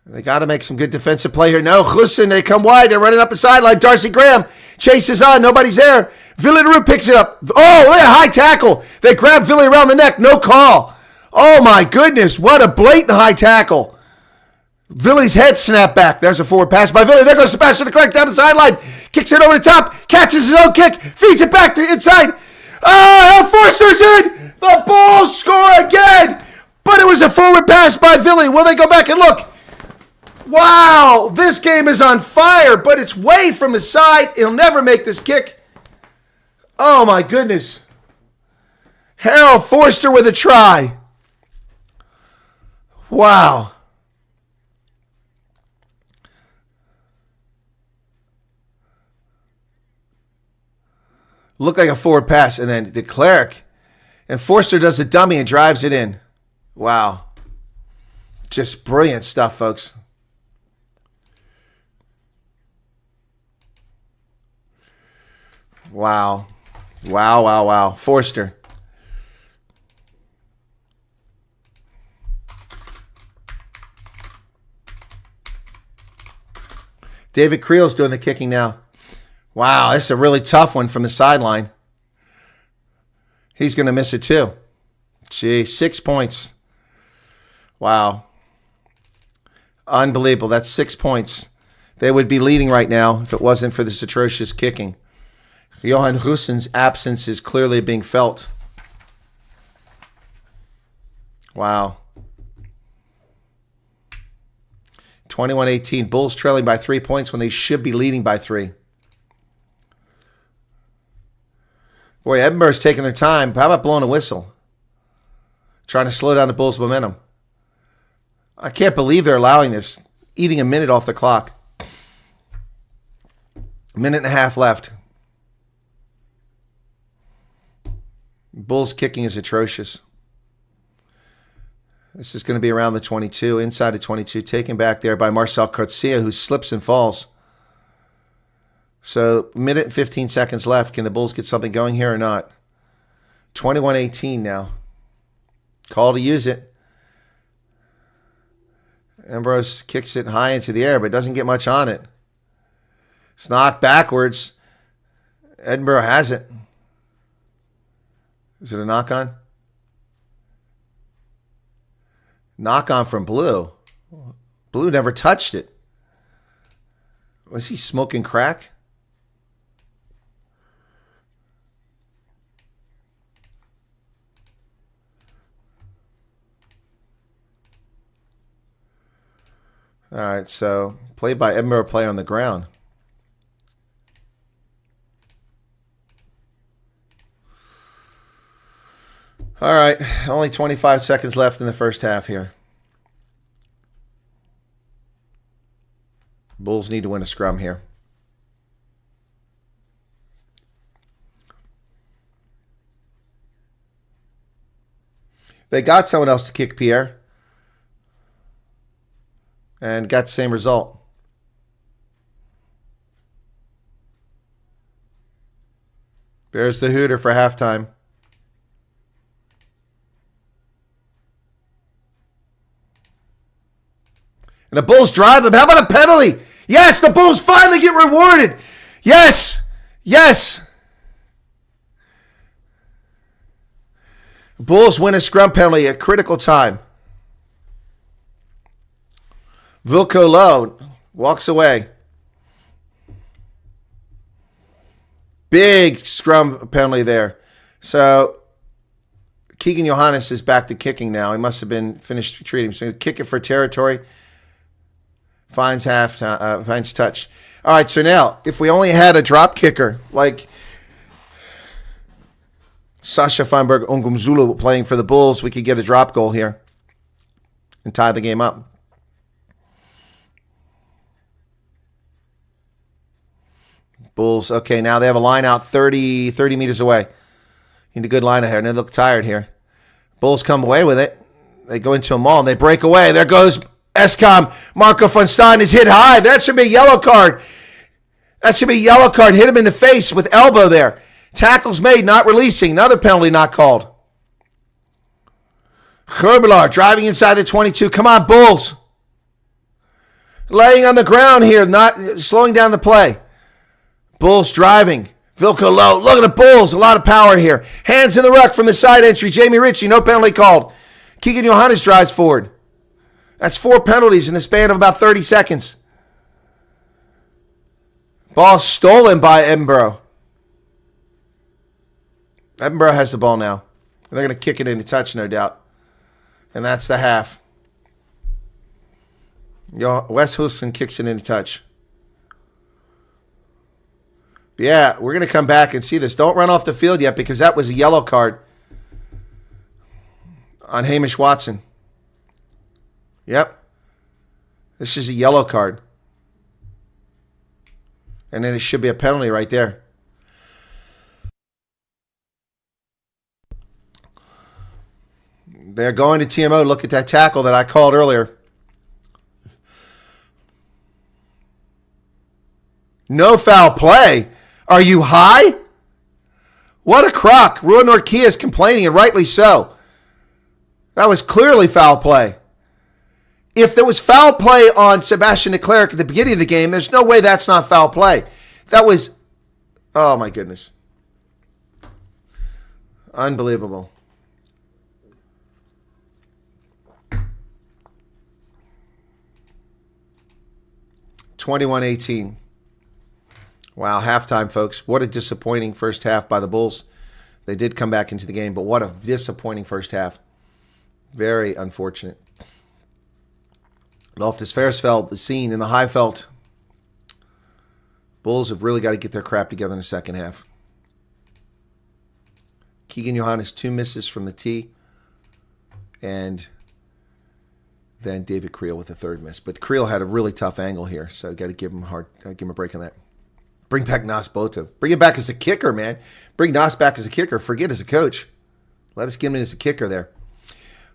They got to make some good defensive play here. No, Hussein, they come wide. They're running up the sideline. Darcy Graham chases on. Nobody's there. Villaroo picks it up. Oh, a high tackle. They grab Villy around the neck. No call. Oh, my goodness. What a blatant high tackle. Villy's head snapped back. There's a forward pass by Villy. There goes Sebastian Leclerc down the sideline. Kicks it over the top. Catches his own kick. Feeds it back to the inside. Oh, Forster's in. The Bulls score again. But it was a forward pass by Villy. Will they go back and look? Wow. This game is on fire, but it's way from the side. He'll never make this kick. Oh, my goodness. Harold Forster with a try. Wow. Looked like a forward pass, and then de Klerk. And Forster does a dummy and drives it in. Wow. Just brilliant stuff, folks. Wow. Wow, wow, wow. Forster. David Creel's doing the kicking now. Wow, this is a really tough one from the sideline. He's going to miss it too. Gee, 6 points. Wow. Unbelievable. That's 6 points. They would be leading right now if it wasn't for this atrocious kicking. Johan Hussein's absence is clearly being felt. Wow. 21-18. Bulls trailing by 3 points when they should be leading by 3. Boy, Edinburgh's taking their time. How about blowing a whistle? Trying to slow down the Bulls' momentum. I can't believe they're allowing this. Eating a minute off the clock. A minute and a half left. Bulls kicking is atrocious. This is going to be around the 22, inside of 22, taken back there by Marcel Coetzee, who slips and falls. So, minute and 15 seconds left. Can the Bulls get something going here or not? 21-18 now. Call to use it. Ambrose kicks it high into the air, but doesn't get much on it. It's knocked backwards. Edinburgh has it. Is it a knock-on? Knock-on from Blue. Blue never touched it. Was he smoking crack? All right, so played by Edinburgh player on the ground. All right, only 25 seconds left in the first half here. Bulls need to win a scrum here. They got someone else to kick Pierre and got the same result. There's the hooter for halftime. And the Bulls drive them. How about a penalty? Yes, the Bulls finally get rewarded. Yes, yes. Bulls win a scrum penalty at critical time. Vilko Low walks away. Big scrum penalty there. So Keegan Johannes is back to kicking now. He must have been finished treating. So kick it for territory. Finds finds touch. All right, so now, if we only had a drop kicker like Sasha Feinberg Ongumzulu playing for the Bulls, we could get a drop goal here and tie the game up. Bulls, okay, now they have a line out 30 meters away. Need a good line out here, and they look tired here. Bulls come away with it. They go into a maul, and they break away. There goes Escom. Marco von Stein is hit high. That should be a yellow card. That should be a yellow card. Hit him in the face with elbow there. Tackles made, not releasing. Another penalty not called. Herbelar driving inside the 22. Come on, Bulls. Laying on the ground here, not slowing down the play. Bulls driving. Vilko Low. Look at the Bulls. A lot of power here. Hands in the ruck from the side entry. Jamie Ritchie, no penalty called. Keegan Johannes drives forward. That's 4 penalties in the span of about 30 seconds. Ball stolen by Edinburgh. Edinburgh has the ball now. They're going to kick it into touch, no doubt. And that's the half. Wes Houston kicks it into touch. Yeah, we're going to come back and see this. Don't run off the field yet because that was a yellow card on Hamish Watson. Yep. This is a yellow card. And then it should be a penalty right there. They're going to TMO. Look at that tackle that I called earlier. No foul play. Are you high? What a crock. Ruan Norquia is complaining, and rightly so. That was clearly foul play. If there was foul play on Sebastian Leclerc at the beginning of the game, there's no way that's not foul play. That was, oh my goodness. Unbelievable. (21-18). Wow, halftime, folks. What a disappointing first half by the Bulls. They did come back into the game, but what a disappointing first half. Very unfortunate. Loftus-Versfeld, the scene in the Highveld. Bulls have really got to get their crap together in the second half. Keegan Johannes, 2 misses from the tee. And then David Creel with a 3rd miss. But Creel had a really tough angle here, so got to give him a break on that. Bring back Nas Bota. Bring him back as a kicker, man. Bring Nas back as a kicker. Forget as a coach. Let us get him in as a kicker there.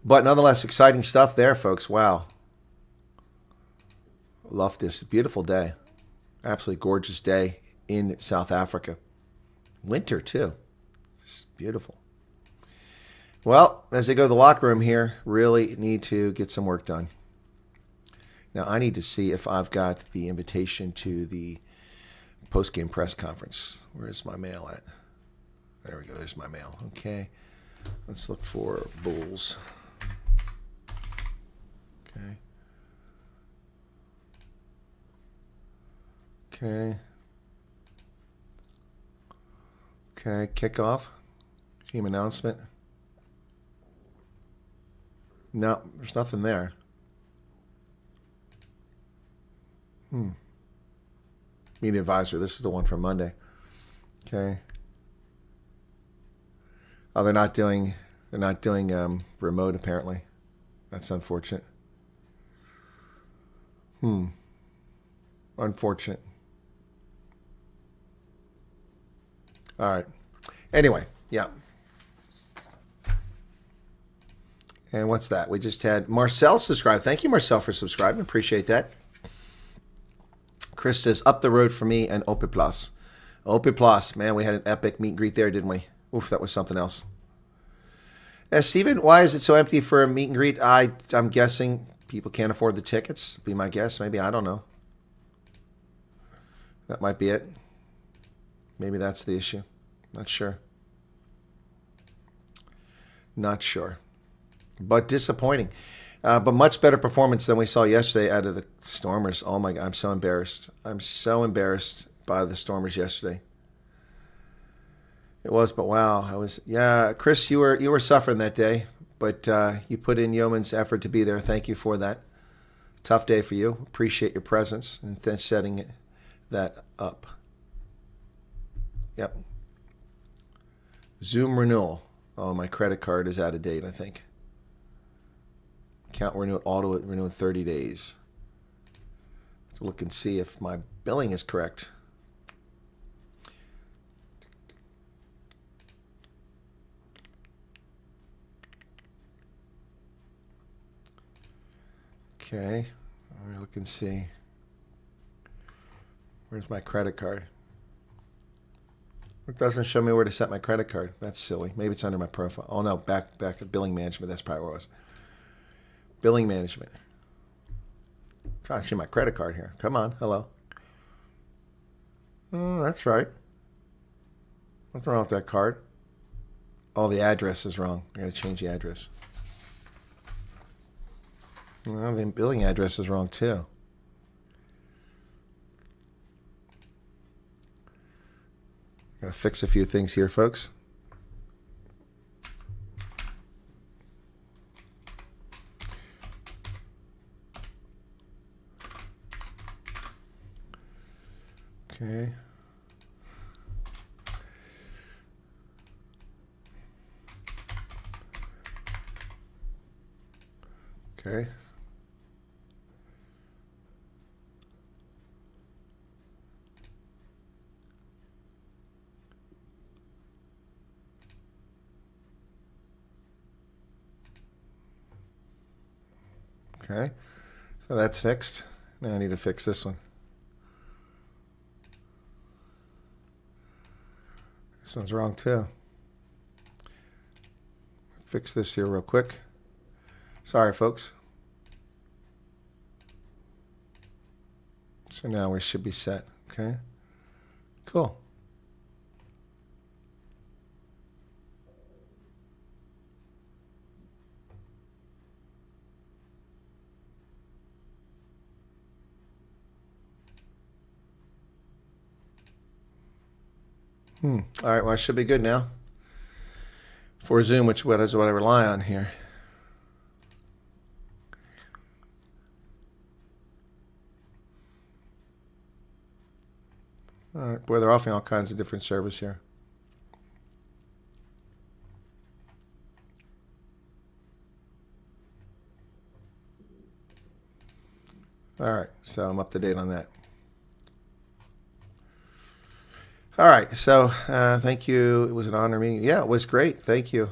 But nonetheless, exciting stuff there, folks. Wow. Love this. Beautiful day. Absolutely gorgeous day in South Africa. Winter, too. Just beautiful. Well, as they go to the locker room here, really need to get some work done. Now, I need to see if I've got the invitation to the post-game press conference. Where's my mail at? There we go. There's my mail. Okay. Let's look for Bulls. Okay. Okay. Okay. Kickoff. Team announcement. No, there's nothing there. Media advisor. This is the one from Monday. Okay. Oh, they're not doing remote apparently. That's unfortunate. Unfortunate. All right. Anyway, yeah. And what's that? We just had Marcel subscribe. Thank you, Marcel, for subscribing. Appreciate that. Chris says, up the road for me and Ope Plus. Ope Plus. Man, we had an epic meet and greet there, didn't we? Oof, that was something else. Steven, why is it so empty for a meet and greet? I'm guessing people can't afford the tickets. Be my guess. Maybe. I don't know. That might be it. Maybe that's the issue. Not sure. Not sure. But disappointing. But much better performance than we saw yesterday out of the Stormers. Oh my God, I'm so embarrassed. I'm so embarrassed by the Stormers yesterday. It was, but wow, Chris, you were suffering that day, but you put in yeoman's effort to be there. Thank you for that. Tough day for you. Appreciate your presence and then setting that up. Yep. Zoom renewal. Oh, my credit card is out of date, I think. Account renewal, auto renew in 30 days. To look and see if my billing is correct. Okay, let me look and see. Where's my credit card? It doesn't show me where to set my credit card. That's silly. Maybe it's under my profile. Oh no, back at billing management. That's probably where it was. Billing management. I'm trying to see my credit card here. Come on, hello. Oh, that's right. What's wrong with that card? Oh, the address is wrong. I gotta change the address. Well, the billing address is wrong too. Gotta fix a few things here, folks. Okay. Okay. Okay, so that's fixed. Now I need to fix this one. This one's wrong too. Fix this here real quick. Sorry, folks. So now we should be set. Okay, cool. All right, well, I should be good now for Zoom, which is what I rely on here. Boy, they're offering all kinds of different service here. All right, so I'm up to date on that. All right, so thank you. It was an honor meeting. Yeah, it was great. Thank you.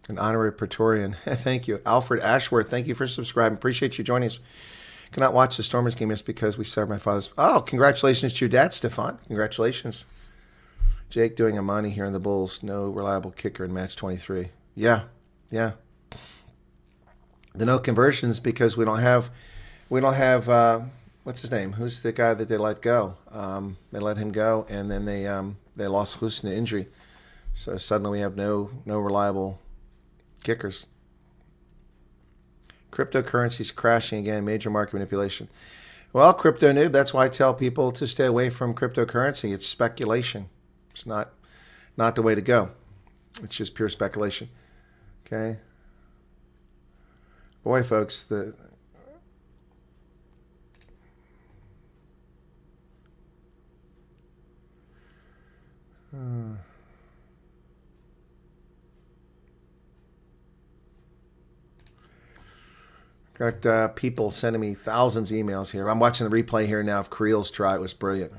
An honorary Praetorian. Thank you. Alfred Ashworth, thank you for subscribing. Appreciate you joining us. Cannot watch the Stormers game just because we served my father's. Oh, congratulations to your dad, Stefan. Congratulations. Jake doing Amani here in the Bulls. No reliable kicker in match 23. Yeah. The no conversions because we don't have what's his name? Who's the guy that they let go? They let him go, and then they lost Houston to injury. So suddenly we have no reliable kickers. Cryptocurrency's crashing again. Major market manipulation. Well, crypto noob, that's why I tell people to stay away from cryptocurrency. It's speculation. It's not the way to go. It's just pure speculation. Okay. Boy, folks, got people sending me thousands of emails here. I'm watching the replay here now of Creel's try. It was brilliant.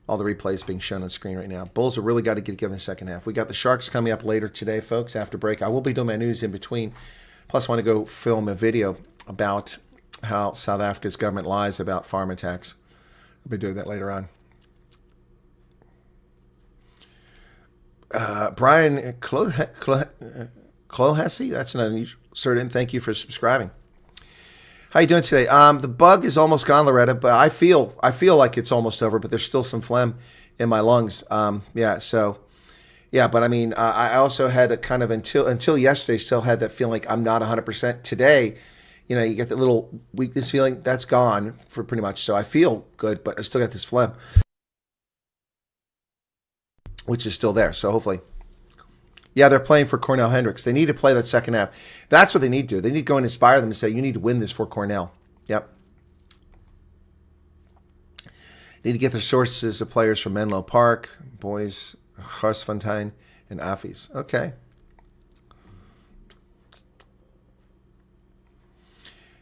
All the replays being shown on screen right now. Bulls have really got to get together in the second half. We got the Sharks coming up later today, folks, after break. I will be doing my news in between. Plus, I want to go film a video about how South Africa's government lies about farm attacks. I'll be doing that later on. Brian Clohessy, that's an unusual surname. Thank you for subscribing. How you doing today? The bug is almost gone, Loretta, but I feel like it's almost over, but there's still some phlegm in my lungs. But I mean, I also had a kind of until yesterday still had that feeling like I'm not 100%. Today, you know, you get that little weakness feeling. That's gone for pretty much. So I feel good, but I still got this phlegm, which is still there. So hopefully. Yeah, they're playing for Cornell Hendricks. They need to play that second half. That's what they need to do. They need to go and inspire them and say, you need to win this for Cornell. Yep. Need to get their sources of players from Menlo Park, Boys, Harsfontein, and Affes. Okay.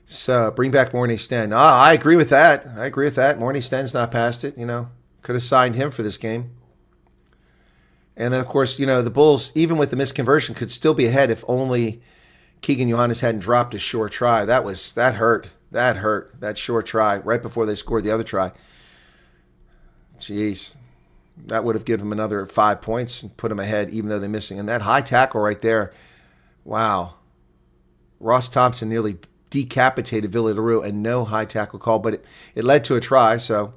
So bring back Mornay Sten. I agree with that. Mornay Sten's not past it. You know, could have signed him for this game. And then, of course, you know, the Bulls, even with the misconversion, could still be ahead if only Keegan Johannes hadn't dropped a short try. That hurt. That short try right before they scored the other try. Jeez. That would have given them another 5 points and put them ahead, even though they're missing. And that high tackle right there, wow. Ross Thompson nearly decapitated Villy LaRue and no high tackle call, but it led to a try, so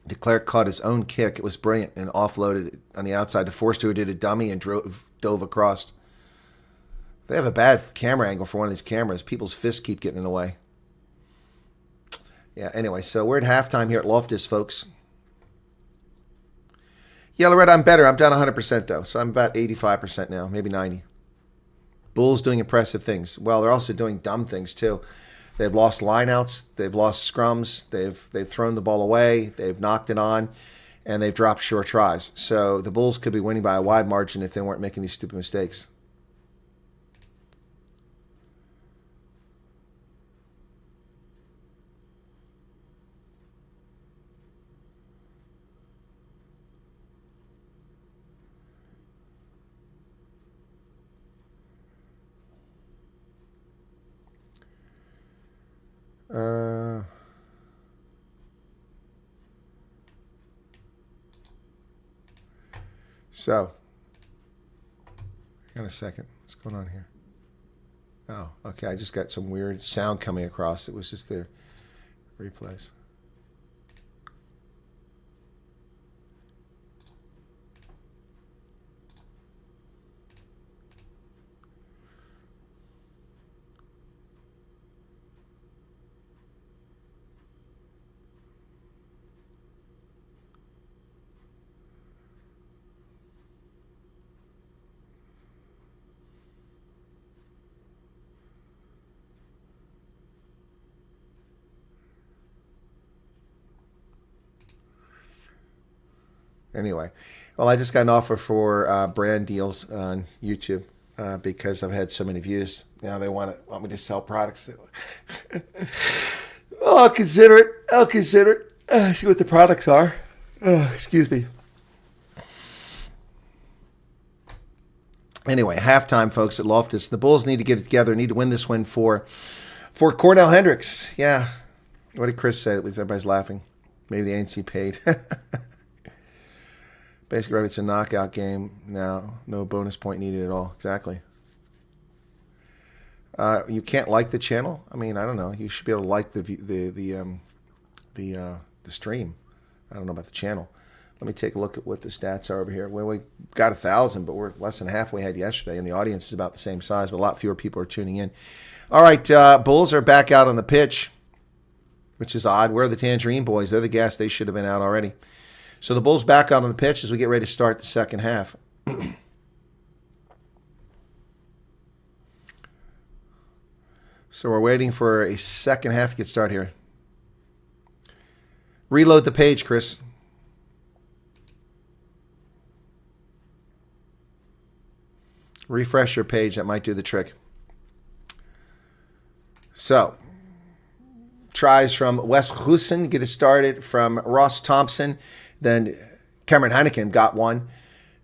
DeClerc caught his own kick. It was brilliant and offloaded it on the outside. DeForster did a dummy and dove across. They have a bad camera angle for one of these cameras. People's fists keep getting in the way. Yeah, anyway, so we're at halftime here at Loftus, folks. Yeah, Loretta, I'm better. I'm down 100% though, so I'm about 85% now, maybe 90. Bulls doing impressive things. Well, they're also doing dumb things too. They've lost lineouts, they've lost scrums, they've thrown the ball away, they've knocked it on, and they've dropped short tries. So the Bulls could be winning by a wide margin if they weren't making these stupid mistakes. So, hang on a second. What's going on here? Oh, okay. I just got some weird sound coming across. It was just their replays. Anyway, well, I just got an offer for brand deals on YouTube because I've had so many views. Now they want me to sell products. Oh, I'll consider it. I'll consider it. See what the products are. Oh, excuse me. Anyway, halftime, folks, at Loftus. The Bulls need to get it together. Need to win this win for Cornell Hendricks. Yeah. What did Chris say? Everybody's laughing. Maybe the ANC paid. Basically, it's a knockout game now. No bonus point needed at all. Exactly. You can't like the channel. I mean, I don't know. You should be able to like the stream. I don't know about the channel. Let me take a look at what the stats are over here. Well, we got 1,000, but we're less than half we had yesterday, and the audience is about the same size, but a lot fewer people are tuning in. All right, Bulls are back out on the pitch, which is odd. Where are the Tangerine Boys? They're the gas. They should have been out already. So the Bulls back out on the pitch as we get ready to start the second half. So we're waiting for a second half to get started here. Reload the page, Chris. Refresh your page. That might do the trick. So, tries from Wes Hussen get it started, from Ross Thompson. Then Cameron Heineken got one.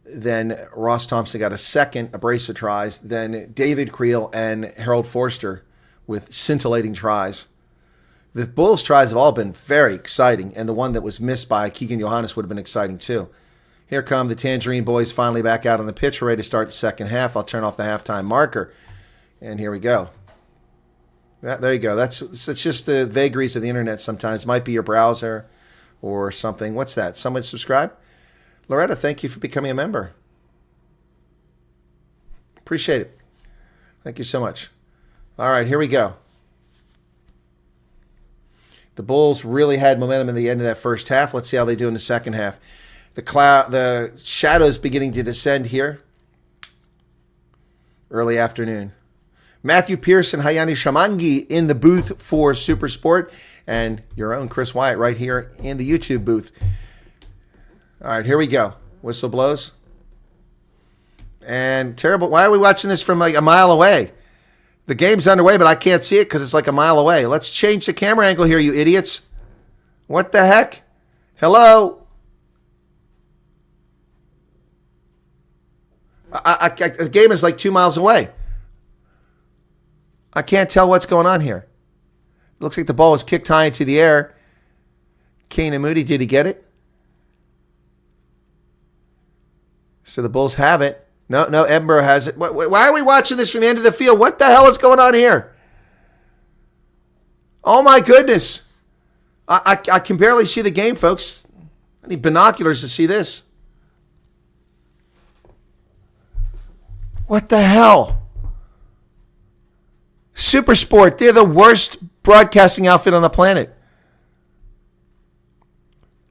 Then Ross Thompson got a second, a brace of tries. Then David Creel and Harold Forster with scintillating tries. The Bulls' tries have all been very exciting, and the one that was missed by Keegan Johannes would have been exciting too. Here come the Tangerine Boys finally back out on the pitch, ready to start the second half. I'll turn off the halftime marker, and here we go. There you go. It's just the vagaries of the internet sometimes. Might be your browser or something. What's that? Someone subscribe? Loretta, thank you for becoming a member. Appreciate it. Thank you so much. All right, here we go. The Bulls really had momentum in the end of that first half. Let's see how they do in the second half. The shadows beginning to descend here. Early afternoon. Matthew Pearson, Hayani Shamangi in the booth for Super Sport, and your own Chris Wyatt right here in the YouTube booth. All right, here we go. Whistle blows. And terrible. Why are we watching this from like a mile away? The game's underway, but I can't see it because it's like a mile away. Let's change the camera angle here, you idiots. What the heck? Hello? The game is like 2 miles away. I can't tell what's going on here. It looks like the ball was kicked high into the air. Kane Moody, did he get it? So the Bulls have it. No, Edinburgh has it. Why are we watching this from the end of the field? What the hell is going on here? Oh, my goodness. I can barely see the game, folks. I need binoculars to see this. What the hell? Super Sport, they're the worst broadcasting outfit on the planet.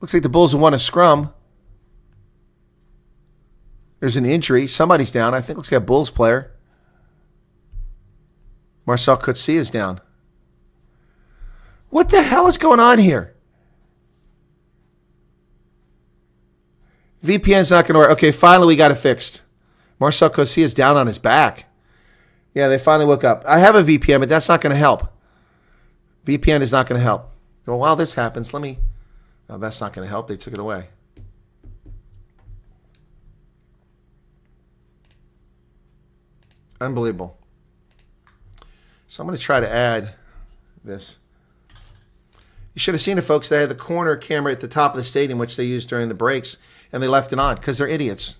Looks like the Bulls have won a scrum. There's an injury. Somebody's down. I think looks like a Bulls player. Marcel Coetzee is down. What the hell is going on here? VPN's not going to work. Okay, finally we got it fixed. Marcel Coetzee is down on his back. Yeah, they finally woke up. I have a VPN, but that's not going to help. VPN is not going to help. Well, while this happens, let me... Oh, that's not going to help. They took it away. Unbelievable. So I'm going to try to add this. You should have seen it, folks. They had the corner camera at the top of the stadium, which they used during the breaks, and they left it on because they're idiots.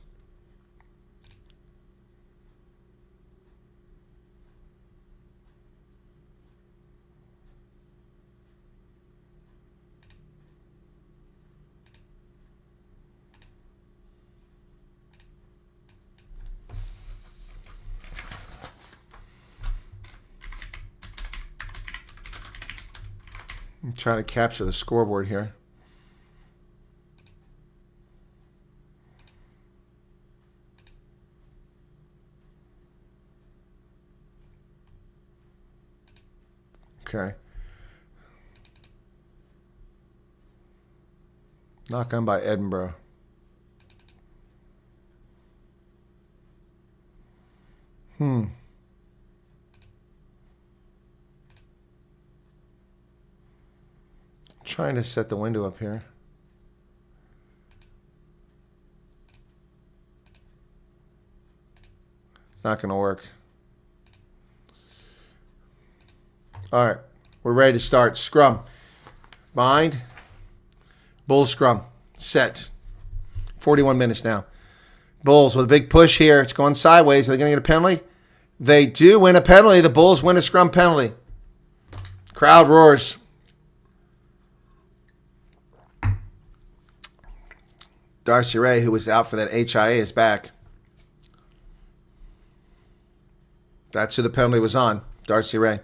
I'm trying to capture the scoreboard here. Okay. Knock on by Edinburgh. Trying to set the window up here. It's not going to work. All right. We're ready to start. Scrum. Bind. Bull scrum. Set. 41 minutes now. Bulls with a big push here. It's going sideways. Are they going to get a penalty? They do win a penalty. The Bulls win a scrum penalty. Crowd roars. Darcy Ray, who was out for that HIA, is back. That's who the penalty was on. Darcy Ray.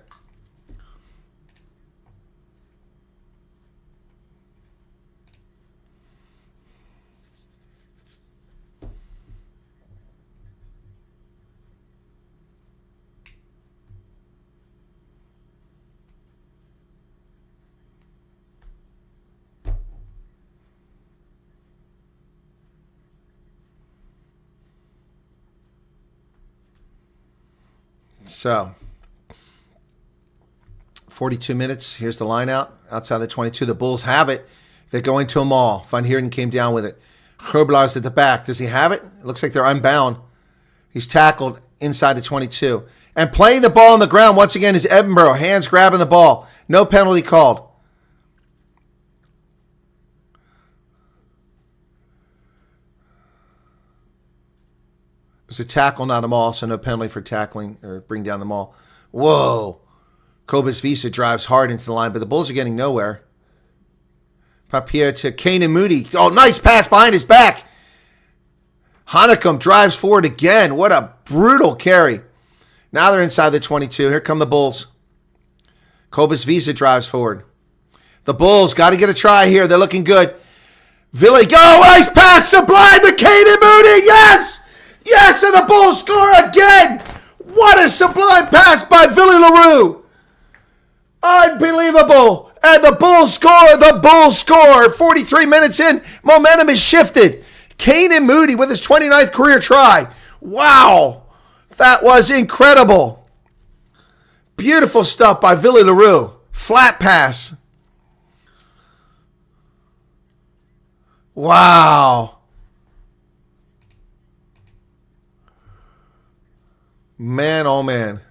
So, 42 minutes. Here's the line out. Outside the 22. The Bulls have it. They're going to a maul. Van Heerden came down with it. Gerbelaar's at the back. Does he have it? It looks like they're unbound. He's tackled inside the 22. And playing the ball on the ground once again is Edinburgh. Hands grabbing the ball. No penalty called. It was a tackle, not a maul, so no penalty for tackling or bring down the maul. Whoa. Cobus Visa drives hard into the line, but the Bulls are getting nowhere. Papier to Kane and Moody. Oh, nice pass behind his back. Hanekom drives forward again. What a brutal carry. Now they're inside the 22. Here come the Bulls. Cobus Visa drives forward. The Bulls got to get a try here. They're looking good. Villy, go! Nice pass, sublime to Kane and Moody. Yes! Yes, and the Bulls score again! What a sublime pass by Villy LaRue! Unbelievable! And the Bulls score! The Bulls score! 43 minutes in, momentum is shifted. Kane and Moody with his 29th career try. Wow! That was incredible. Beautiful stuff by Villy LaRue. Flat pass. Wow. Man, oh man.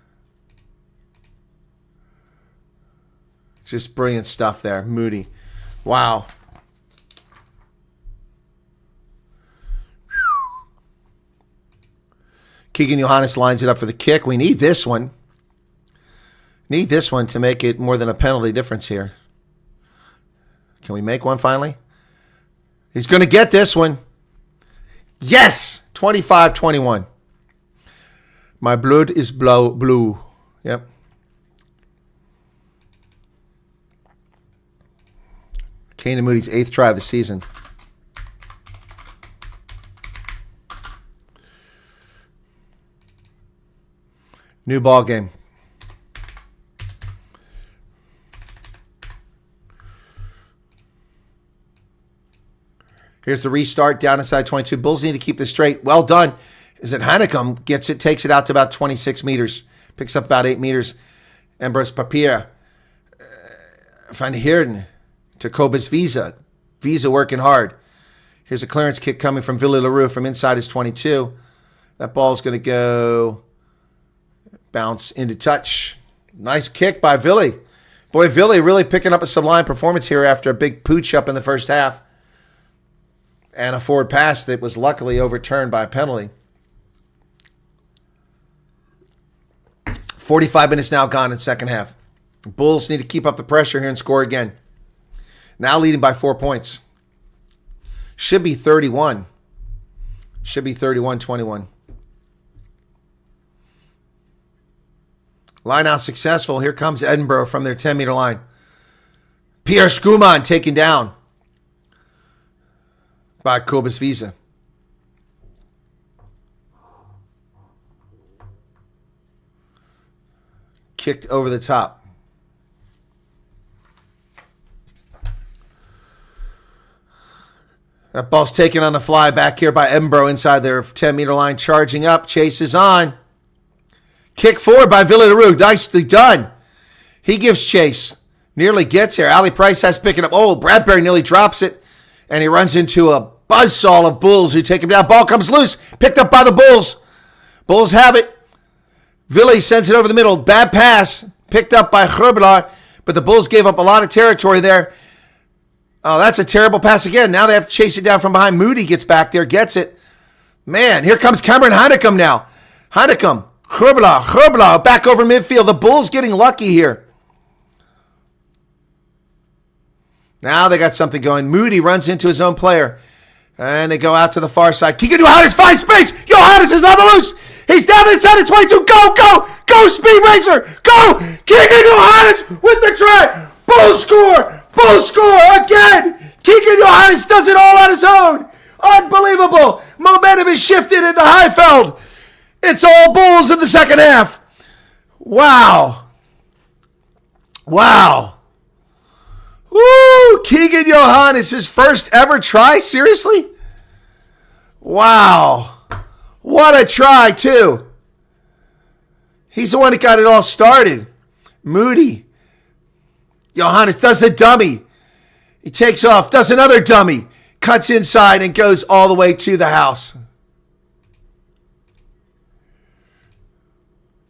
Just brilliant stuff there. Moody. Wow. Keegan Johannes lines it up for the kick. We need this one. Need this one to make it more than a penalty difference here. Can we make one finally? He's going to get this one. Yes! 25-21. My blood is blue. Yep. Kane and Moody's 8th try of the season. New ball game. Here's the restart down inside 22. Bulls need to keep this straight. Well done. Is it Hanekom gets it, takes it out to about 26 meters, picks up about 8 meters. Ambrose Papier, Van Heerden to Cobus Visa. Visa working hard. Here's a clearance kick coming from Villy LaRue from inside his 22. That ball's going to go bounce into touch. Nice kick by Villy. Boy, Villy really picking up a sublime performance here after a big pooch up in the first half. And a forward pass that was luckily overturned by a penalty. 45 minutes now gone in second half. Bulls need to keep up the pressure here and score again. Now leading by 4 points. Should be 31. Should be 31-21. Line out successful. Here comes Edinburgh from their 10-meter line. Pierre Schumann taken down by Cobus Visa. Kicked over the top. That ball's taken on the fly back here by Edinburgh inside their 10-meter line. Charging up. Chase is on. Kick forward by Villaroo. Nicely done. He gives chase. Nearly gets here. Ali Price has to pick it up. Oh, Bradbury nearly drops it. And he runs into a buzzsaw of Bulls who take him down. Ball comes loose. Picked up by the Bulls. Bulls have it. Villy sends it over the middle. Bad pass. Picked up by Gerbelaar. But the Bulls gave up a lot of territory there. Oh, that's a terrible pass again. Now they have to chase it down from behind. Moody gets back there. Gets it. Man, here comes Cameron Heinekum now. Heinekum. Gerbelaar back over midfield. The Bulls getting lucky here. Now they got something going. Moody runs into his own player. And they go out to the far side. Keegan Johannes finds space. Johannes is on the loose. He's down inside the 22. Go, Speed Racer. Go. Keegan Johannes with the try. Bulls score again. Keegan Johannes does it all on his own. Unbelievable. Momentum is shifted into Highfeld. It's all Bulls in the second half. Wow. Woo! Keegan Johannes, his first ever try? Seriously? Wow. What a try, too. He's the one that got it all started. Moody. Johannes does the dummy. He takes off, does another dummy. Cuts inside and goes all the way to the house.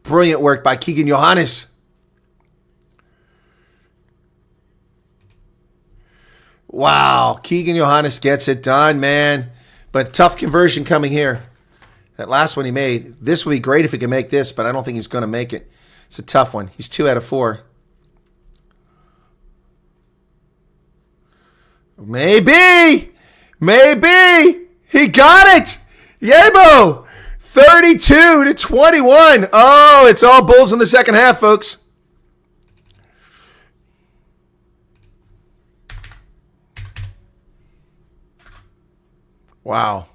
Brilliant work by Keegan Johannes. Wow, Keegan Johannes gets it done, man. But tough conversion coming here. That last one he made. This would be great if he could make this, but I don't think he's going to make it. It's a tough one. He's 2 out of 4. Maybe. He got it. Yebo. 32-21. Oh, it's all Bulls in the second half, folks. Wow.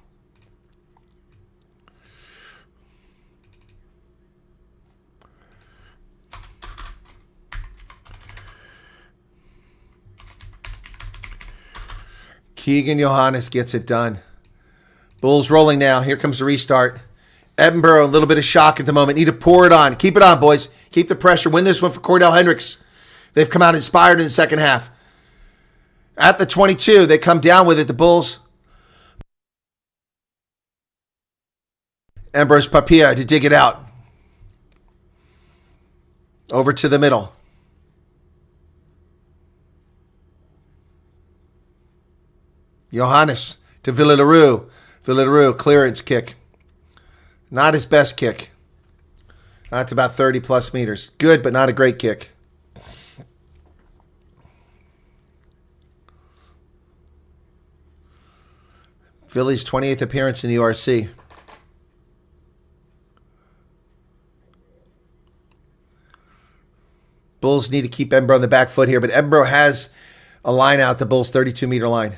Keegan Johannes gets it done. Bulls rolling now. Here comes the restart. Edinburgh, a little bit of shock at the moment. Need to pour it on. Keep it on, boys. Keep the pressure. Win this one for Cordell Hendricks. They've come out inspired in the second half. At the 22, they come down with it, the Bulls. Ambrose Papia to dig it out. Over to the middle. Johannes to Villaroo. Villaroo, clearance kick. Not his best kick. That's about 30 plus meters. Good, but not a great kick. Philly's 28th appearance in the URC. Bulls need to keep Edinburgh on the back foot here, but Edinburgh has a line out the Bulls' 32-meter line.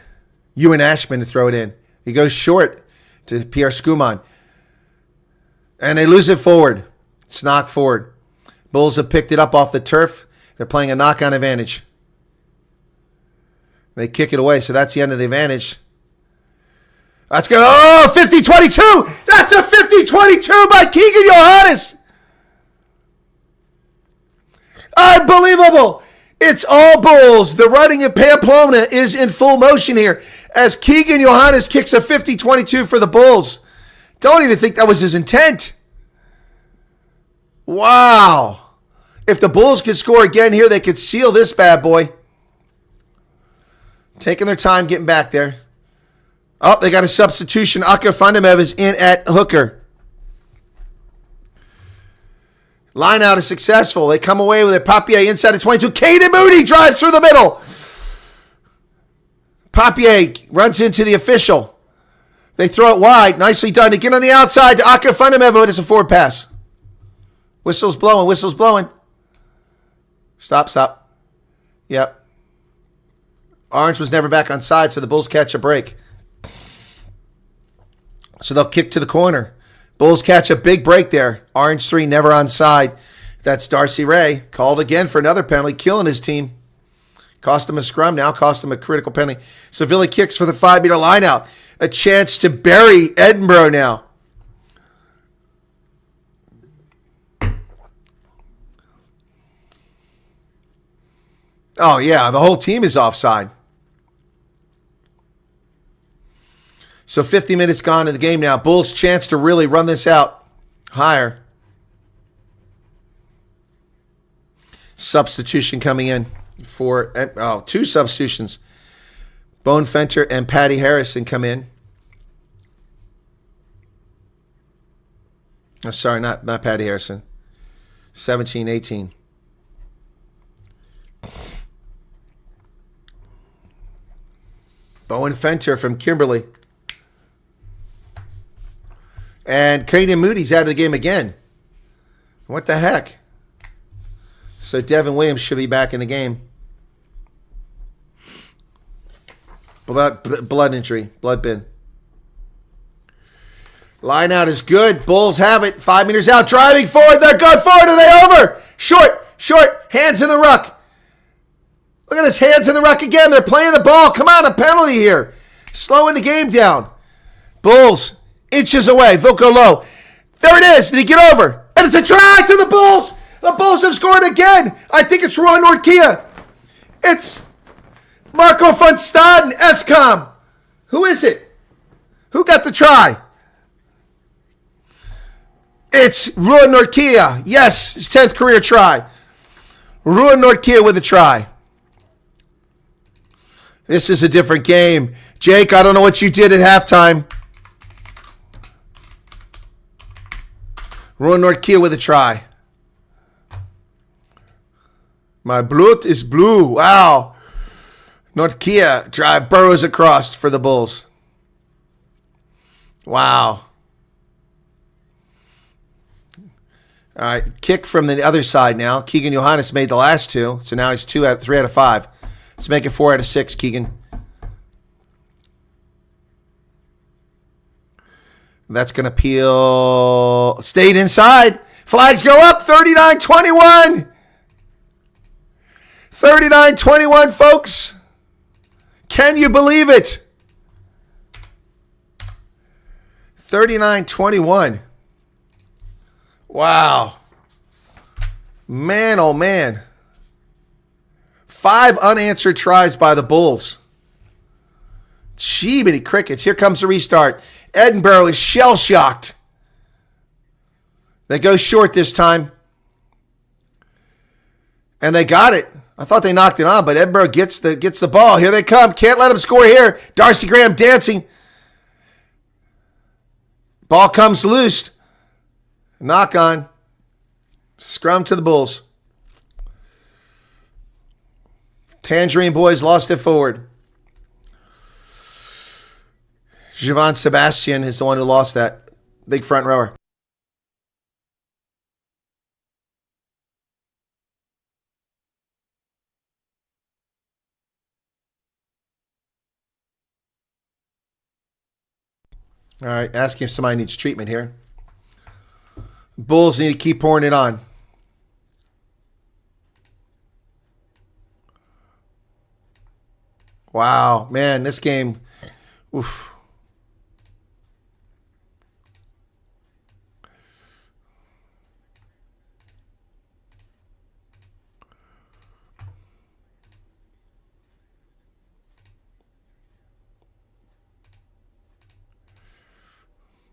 Ewan Ashman to throw it in. He goes short to Pierre Schumann. And they lose it forward. It's knocked forward. Bulls have picked it up off the turf. They're playing a knock-on advantage. They kick it away, so that's the end of the advantage. That's going to... Oh, 50-22! That's a 50-22 by Keegan Johannes! Unbelievable! It's all Bulls. The running in Pamplona is in full motion here as Keegan Johannes kicks a 50-22 for the Bulls. Don't even think that was his intent. Wow. If the Bulls could score again here, they could seal this bad boy. Taking their time getting back there. Oh, they got a substitution. Aka Fundamev is in at hooker. Line out is successful. They come away with it. Papier inside of 22. Caden Moody drives through the middle. Papier runs into the official. They throw it wide. Nicely done. They get on the outside to Aka Fundamev. It's a forward pass. Whistle's blowing. Stop. Yep. Orange was never back on side, so the Bulls catch a break. So they'll kick to the corner. Bulls catch a big break there. Orange 3 never on side. That's Darcy Ray. Called again for another penalty, killing his team. Cost him a scrum, now cost him a critical penalty. Sevilla kicks for the 5-meter line out. A chance to bury Edinburgh now. Oh, yeah, the whole team is offside. So 50 minutes gone in the game now. Bulls chance to really run this out higher. Substitution coming in for, two substitutions. Bone Fenter and Patty Harrison come in. Oh, sorry, not Patty Harrison. 17, 18. Bowen Fenter from Kimberly. And Caden Moody's out of the game again. What the heck? So Devin Williams should be back in the game. Blood injury. Blood bin. Line out is good. Bulls have it. 5 meters out. Driving forward. They're going forward. Are they over? Short. Hands in the ruck. Look at this. Hands in the ruck again. They're playing the ball. Come on. A penalty here. Slowing the game down. Bulls. Inches away. Vilko low. There it is. Did he get over? And it's a try to the Bulls. The Bulls have scored again. I think it's Roy Nordkia. It's Marco van Staden, Escom. Who is it? Who got the try? It's Ruan Norkia. Yes, his 10th career try. Ruan Norkia with a try. This is a different game. Jake, I don't know what you did at halftime. Ruan Norkia with a try. My blood is blue. Wow. Norkia drive burrows across for the Bulls. Wow. All right, kick from the other side now. Keegan Johannes made the last two, so now he's 3 out of 5. Let's make it 4 out of 6, Keegan. That's going to peel. Stayed inside. Flags go up. 39-21. 39-21, folks. Can you believe it? 39-21. Wow. Man, oh man. 5 unanswered tries by the Bulls. Gee-bitty crickets. Here comes the restart. Edinburgh is shell-shocked. They go short this time. And they got it. I thought they knocked it on, but Edinburgh gets the ball. Here they come. Can't let them score here. Darcy Graham dancing. Ball comes loose. Knock on. Scrum to the Bulls. Tangerine boys lost it forward. Javon Sebastian is the one who lost that. Big front rower. All right, asking if somebody needs treatment here. Bulls need to keep pouring it on. Wow, man, this game. Oof.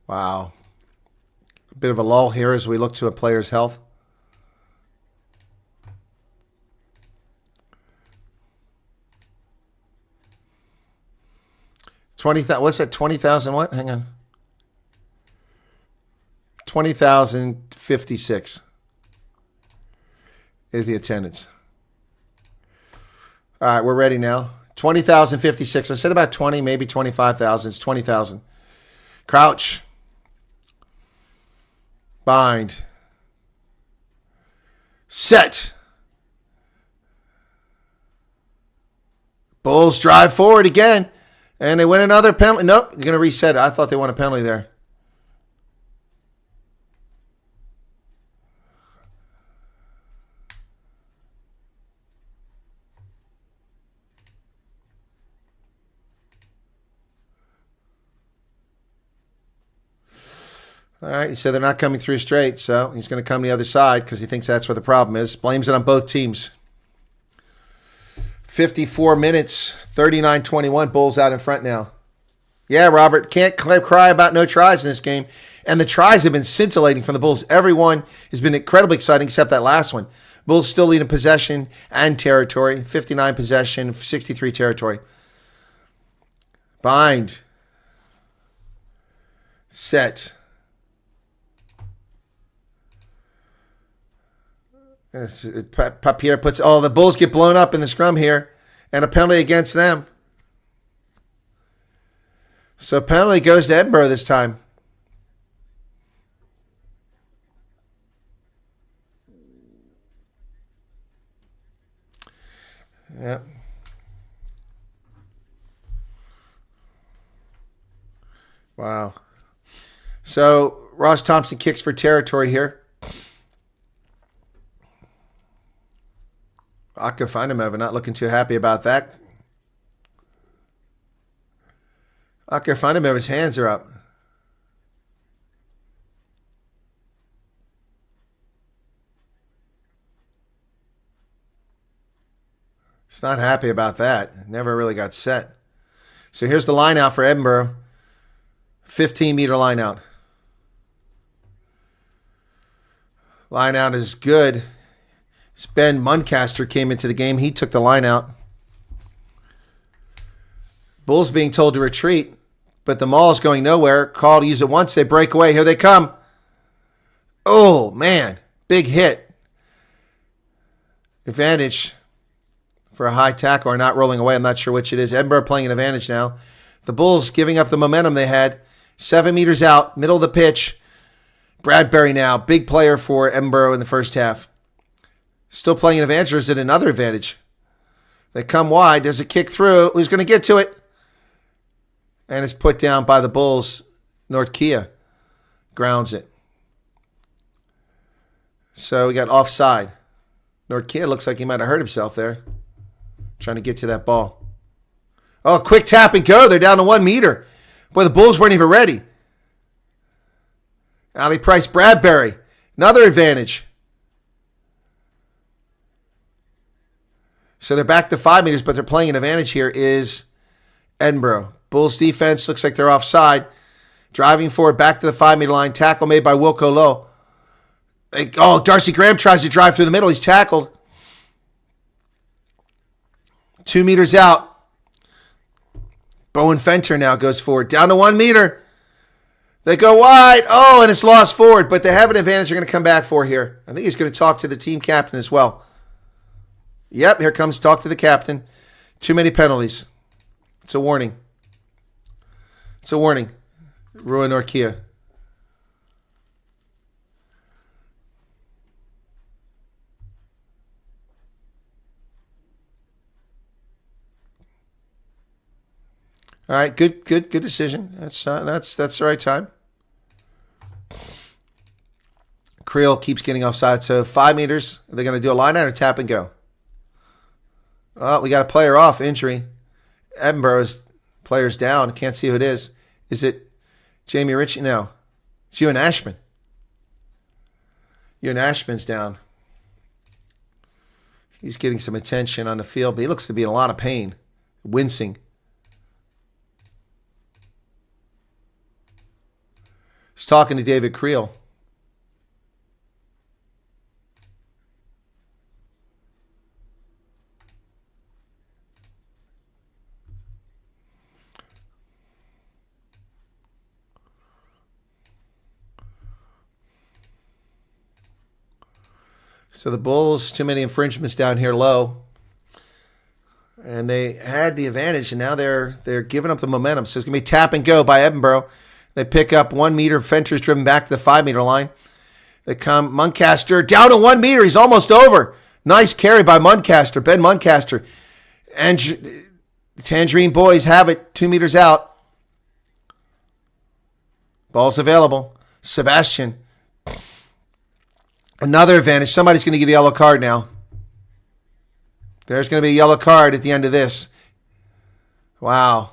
Wow. A bit of a lull here as we look to a player's health. What's that? 20,000 what? Hang on. 20,056 is the attendance. All right, we're ready now. 20,056. I said about 20, maybe 25,000. It's 20,000. Crouch. Bind. Set. Bulls drive forward again. And they win another penalty. Nope, you're going to reset it. I thought they won a penalty there. All right, he said they're not coming through straight, so he's going to come the other side because he thinks that's where the problem is. Blames it on both teams. 54 minutes, 39-21. Bulls out in front now. Yeah, Robert, can't cry about no tries in this game. And the tries have been scintillating from the Bulls. Everyone has been incredibly exciting except that last one. Bulls still lead in possession and territory. 59 possession, 63 territory. Bind. Set. Papier puts... Oh, the Bulls get blown up in the scrum here. And a penalty against them. So penalty goes to Edinburgh this time. Yep. Wow. So Ross Thompson kicks for territory here. Aka Findameva not looking too happy about that. Aka Findameva's hands are up. He's not happy about that. Never really got set. So here's the line out for Edinburgh. 15-meter line out. Line out is good. Ben Muncaster came into the game. He took the line out. Bulls being told to retreat, but the maul is going nowhere. Call to use it once. They break away. Here they come. Oh, man. Big hit. Advantage for a high tackle or not rolling away. I'm not sure which it is. Edinburgh playing an advantage now. The Bulls giving up the momentum they had. 7 meters out, middle of the pitch. Bradbury now, big player for Edinburgh in the first half. Still playing an advantage, or is it another advantage? They come wide. There's a kick through. Who's going to get to it? And it's put down by the Bulls. Nortkia grounds it. So we got offside. Nortkia looks like he might have hurt himself there. Trying to get to that ball. Oh, quick tap and go. They're down to 1 meter. Boy, the Bulls weren't even ready. Ali Price Bradbury. Another advantage. So they're back to 5 meters, but they're playing an advantage here is Edinburgh. Bulls defense looks like they're offside. Driving forward back to the 5-meter line. Tackle made by Wilco Lowe. Darcy Graham tries to drive through the middle. He's tackled. 2 meters out. Bowen Fenter now goes forward. Down to 1 meter. They go wide. Oh, and it's lost forward. But they have an advantage they're going to come back for here. I think he's going to talk to the team captain as well. Yep, here comes talk to the captain. Too many penalties. It's a warning. It's a warning. Rua Nortkia. All right, good decision. That's the right time. Creel keeps getting offside, so 5 meters. They're going to do a line out or tap and go. Oh, we got a player off, injury. Edinburgh's player's down. Can't see who it is. Is it Jamie Ritchie? No, it's Ewan Ashman. Ewan Ashman's down. He's getting some attention on the field, but he looks to be in a lot of pain, wincing. He's talking to David Creel. So the Bulls, too many infringements down here low. And they had the advantage, and now they're giving up the momentum. So it's going to be tap and go by Edinburgh. They pick up 1 meter. Fenter's driven back to the 5-meter line. They come. Muncaster down to 1 meter. He's almost over. Nice carry by Muncaster. Ben Muncaster. And Tangerine boys have it. 2 meters out. Ball's available. Sebastian. Another advantage. Somebody's going to get a yellow card now. There's going to be a yellow card at the end of this. Wow.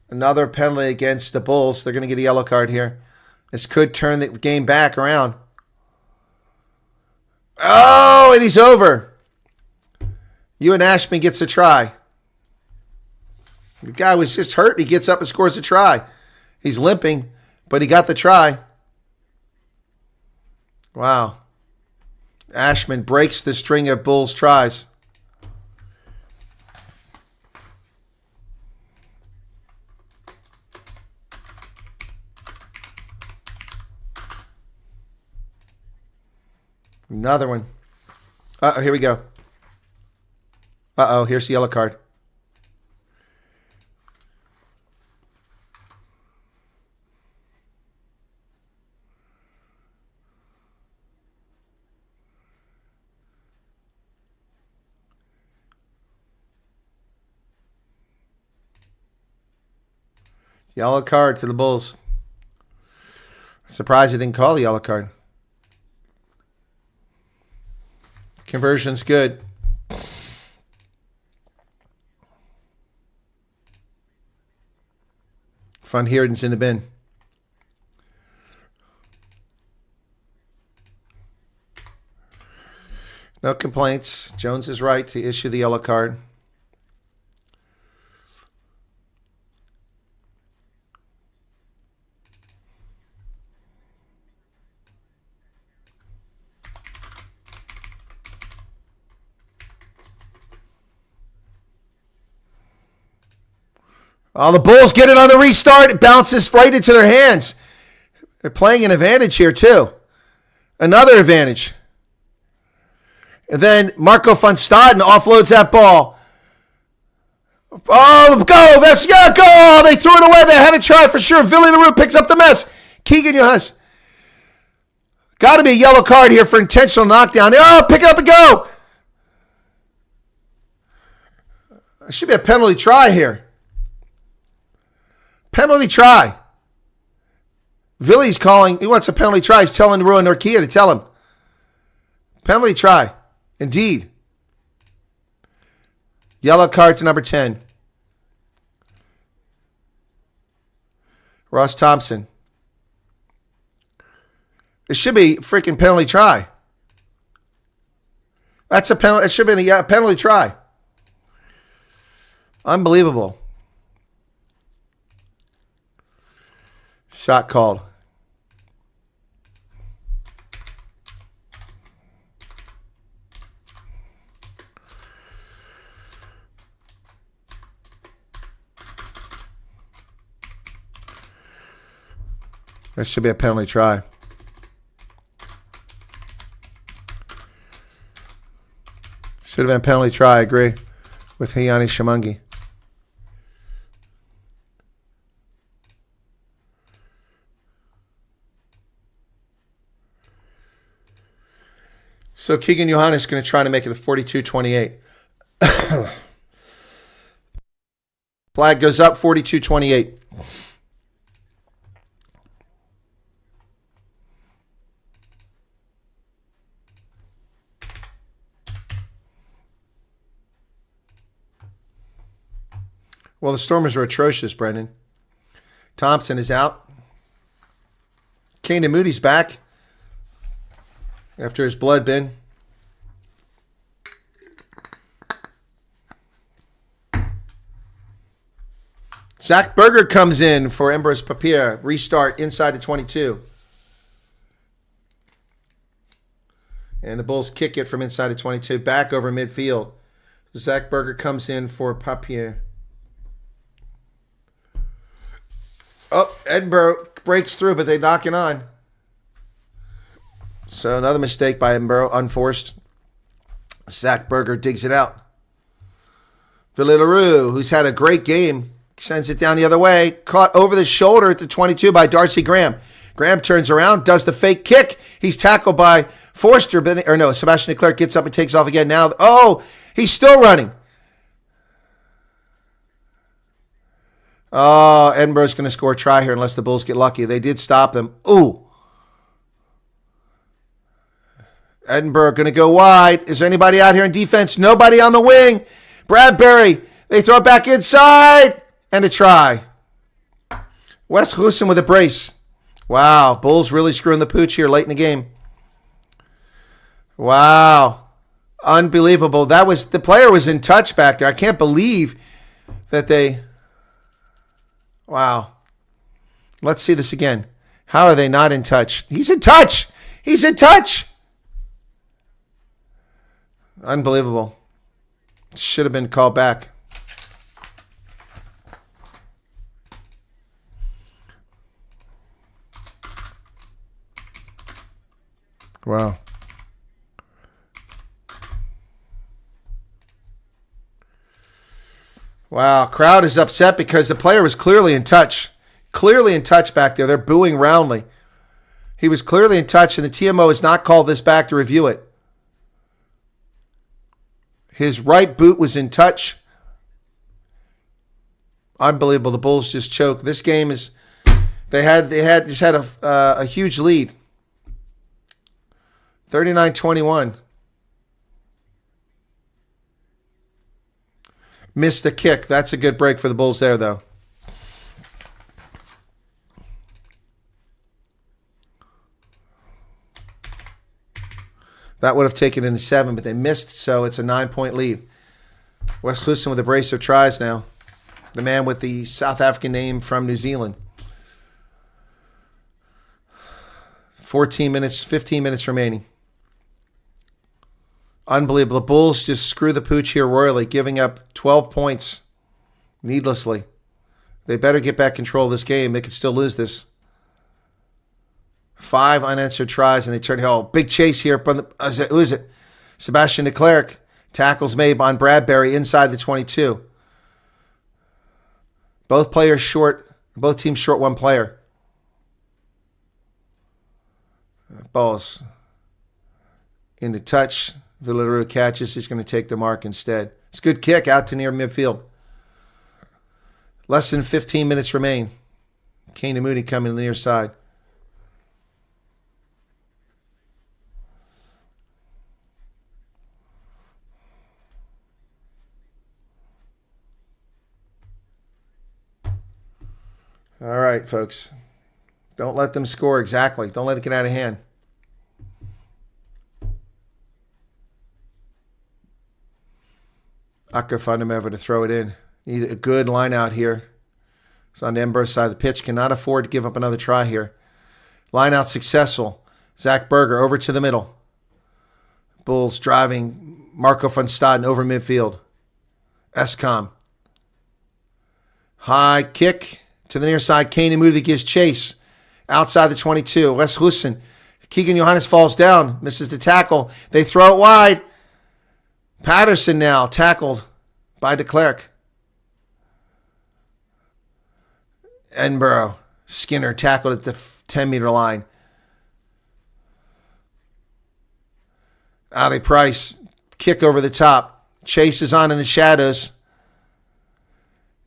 Another penalty against the Bulls. They're going to get a yellow card here. This could turn the game back around. Oh, and he's over. Ewan Ashman gets a try. The guy was just hurt. He gets up and scores a try. He's limping, but he got the try. Wow. Ashman breaks the string of Bulls tries. Another one. Uh-oh, here we go. Uh-oh, here's the yellow card. Yellow card to the Bulls. Surprised he didn't call the yellow card. Conversion's good. Van Heerden's in the bin. No complaints. Jones is right to issue the yellow card. Oh, the Bulls get it on the restart. It bounces right into their hands. They're playing an advantage here, too. Another advantage. And then Marco van Staden offloads that ball. Oh, go! That's go! They threw it away. They had a try for sure. Villy LaRue picks up the mess. Keegan Johannes. Got to be a yellow card here for intentional knockdown. Oh, pick it up and go! There should be a penalty try here. Penalty try. Villy's calling. He wants a penalty try. He's telling Rua Norkia to tell him. Penalty try. Indeed. Yellow card to number 10. Ross Thompson. It should be freaking penalty try. That's a penalty. It should be a penalty try. Unbelievable. Shot called. There should be a penalty try. Should have been a penalty try, I agree, with Hiyani Shamungi. So Keegan Johannes is going to try to make it a 42-28. Flag goes up, 42-28. Well, the Stormers are atrocious, Brendan. Thompson is out. Kanan Moody's back after his blood bin. Zach Berger comes in for Embrose Papier. Restart inside the 22. And the Bulls kick it from inside the 22 back over midfield. Zach Berger comes in for Papier. Oh, Edinburgh breaks through, but they knock it on. So another mistake by Edinburgh, unforced. Zach Berger digs it out. Villy LaRue, who's had a great game, sends it down the other way. Caught over the shoulder at the 22 by Darcy Graham. Graham turns around, does the fake kick. He's tackled by Forster, Sebastian Leclerc gets up and takes off again. Now, he's still running. Oh, Edinburgh's going to score a try here unless the Bulls get lucky. They did stop them. Ooh. Edinburgh going to go wide. Is there anybody out here in defense? Nobody on the wing. Bradbury. They throw it back inside. And a try. Wes Huson with a brace. Wow. Bulls really screwing the pooch here late in the game. Wow. Unbelievable. The player was in touch back there. I can't believe that they... Wow. Let's see this again. How are they not in touch? He's in touch. He's in touch. Unbelievable. Should have been called back. Wow. Wow. Crowd is upset because the player was clearly in touch. Clearly in touch back there. They're booing roundly. He was clearly in touch, and the TMO has not called this back to review it. His right boot was in touch. Unbelievable. The Bulls just choked. This game is... They had a huge lead. 39-21. Missed the kick. That's a good break for the Bulls there, though. That would have taken it into 7, but they missed, so it's a 9-point lead. Wes Houston with a brace of tries now. The man with the South African name from New Zealand. 15 minutes remaining. Unbelievable. The Bulls just screw the pooch here royally, giving up 12 points needlessly. They better get back control of this game. They could still lose this. 5 unanswered tries, and they turn... Oh, big chase here. Who is it? Sebastian de Klerk. Tackles made on Bradbury inside the 22. Both players short. Both teams short one player. Balls into touch. Villarreal catches. He's going to take the mark instead. It's a good kick out to near midfield. Less than 15 minutes remain. Kane and Moody coming to the near side. All right, folks. Don't let them score exactly. Don't let it get out of hand. Akker Fundemever to throw it in. Need a good line out here. It's on the Edinburgh side of the pitch. Cannot afford to give up another try here. Line out successful. Zach Berger over to the middle. Bulls driving Marco van Staden over midfield. Escom. High kick to the near side. Kane and Moody gives chase. Outside the 22. Wes Houston. Keegan Johannes falls down. Misses the tackle. They throw it wide. Patterson now tackled by de Klerk. Edinburgh. Skinner tackled at the 10-meter line. Ali Price. Kick over the top. Chase is on in the shadows.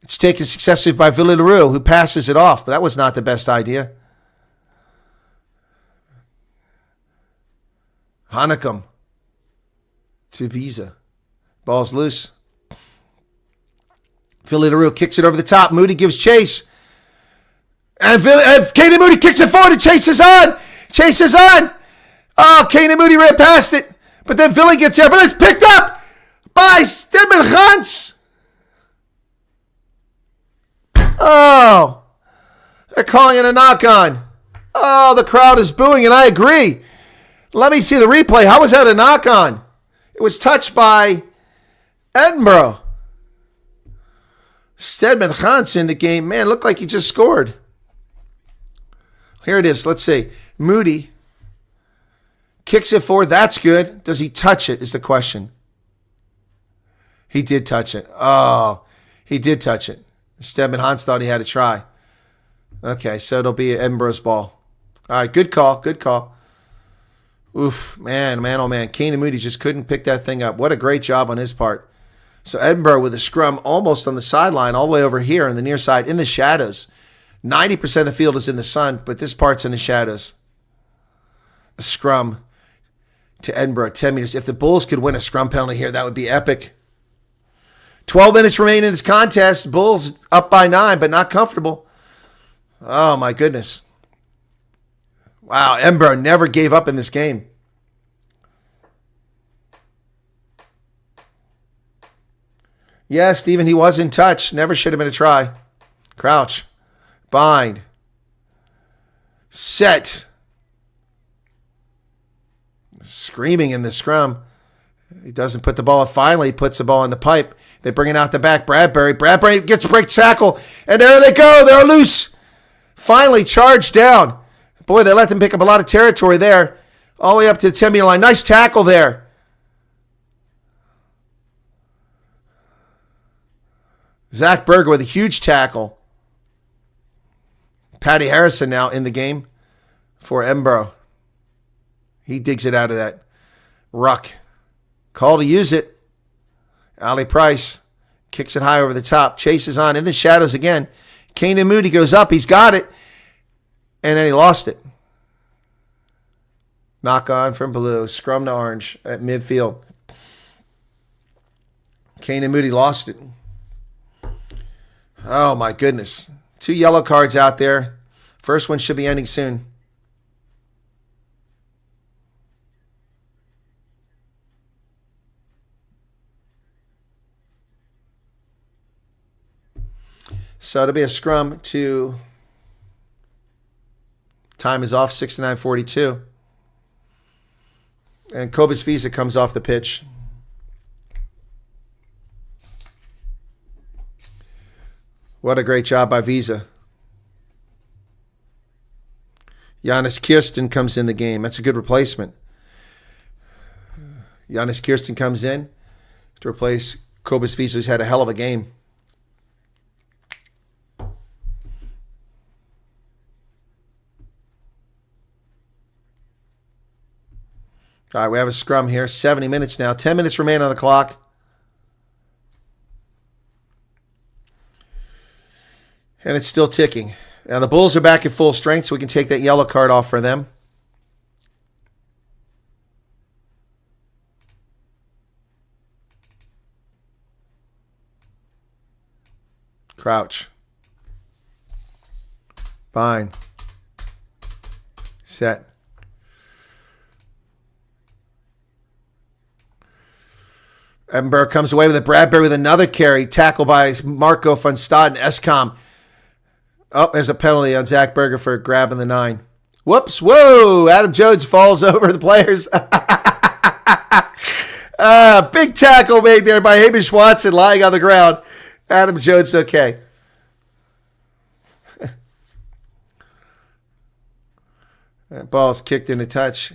It's taken successfully by Villarreal, who passes it off. But that was not the best idea. Hanekom to Visa. Ball's loose. Villarreal kicks it over the top. Moody gives chase. And Kane Moody kicks it forward and Chase is on. Chase is on. Oh, Kane Moody ran past it. But then Villy gets there. But it's picked up by Stedman Hans. Oh, they're calling it a knock-on. Oh, the crowd is booing, and I agree. Let me see the replay. How was that a knock-on? It was touched by Edinburgh. Stedman Hans in the game. Man, looked like he just scored. Here it is. Let's see. Moody kicks it forward. That's good. Does he touch it is the question. He did touch it. Oh, he did touch it. Stedman Hans thought he had a try. Okay, so it'll be Edinburgh's ball. All right, good call. Good call. Oof, man, oh man. Kane and Moody just couldn't pick that thing up. What a great job on his part. So Edinburgh with a scrum almost on the sideline, all the way over here on the near side in the shadows. 90% of the field is in the sun, but this part's in the shadows. A scrum to Edinburgh, 10 meters. If the Bulls could win a scrum penalty here, that would be epic. 12 minutes remain in this contest. Bulls up by 9, but not comfortable. Oh, my goodness. Wow, Edinburgh never gave up in this game. Yeah, Stephen, he was in touch. Never should have been a try. Crouch. Bind. Set. Screaming in the scrum. He doesn't put the ball. Finally, he puts the ball in the pipe. They bring it out the back. Bradbury. Bradbury gets a break tackle. And there they go. They're loose. Finally charged down. Boy, they let them pick up a lot of territory there. All the way up to the 10-meter line. Nice tackle there. Zach Berger with a huge tackle. Paddy Harrison now in the game for Edinburgh. He digs it out of that ruck. Call to use it. Ali Price kicks it high over the top. Chases on in the shadows again. Kanan Moody goes up. He's got it. And then he lost it. Knock on from blue. Scrum to orange at midfield. Kanan Moody lost it. Oh, my goodness. 2 yellow cards out there. First one should be ending soon. So it'll be a scrum to... Time is off, 69:42. And Cobus Visa comes off the pitch. What a great job by Visa. Giannis Kirsten comes in the game. That's a good replacement. Giannis Kirsten comes in to replace Cobus Visa, who's had a hell of a game. All right, we have a scrum here. 70 minutes now. 10 minutes remain on the clock. And it's still ticking. Now the Bulls are back at full strength, so we can take that yellow card off for them. Crouch. Bind. Set. Edinburgh comes away with it. Bradbury with another carry. Tackle by Marco van Staden. Escom. Oh, there's a penalty on Zach Berger for grabbing the 9. Whoops. Whoa. Adam Jones falls over the players. Big tackle made there by Hamish Watson lying on the ground. Adam Jones okay. That ball's kicked into touch.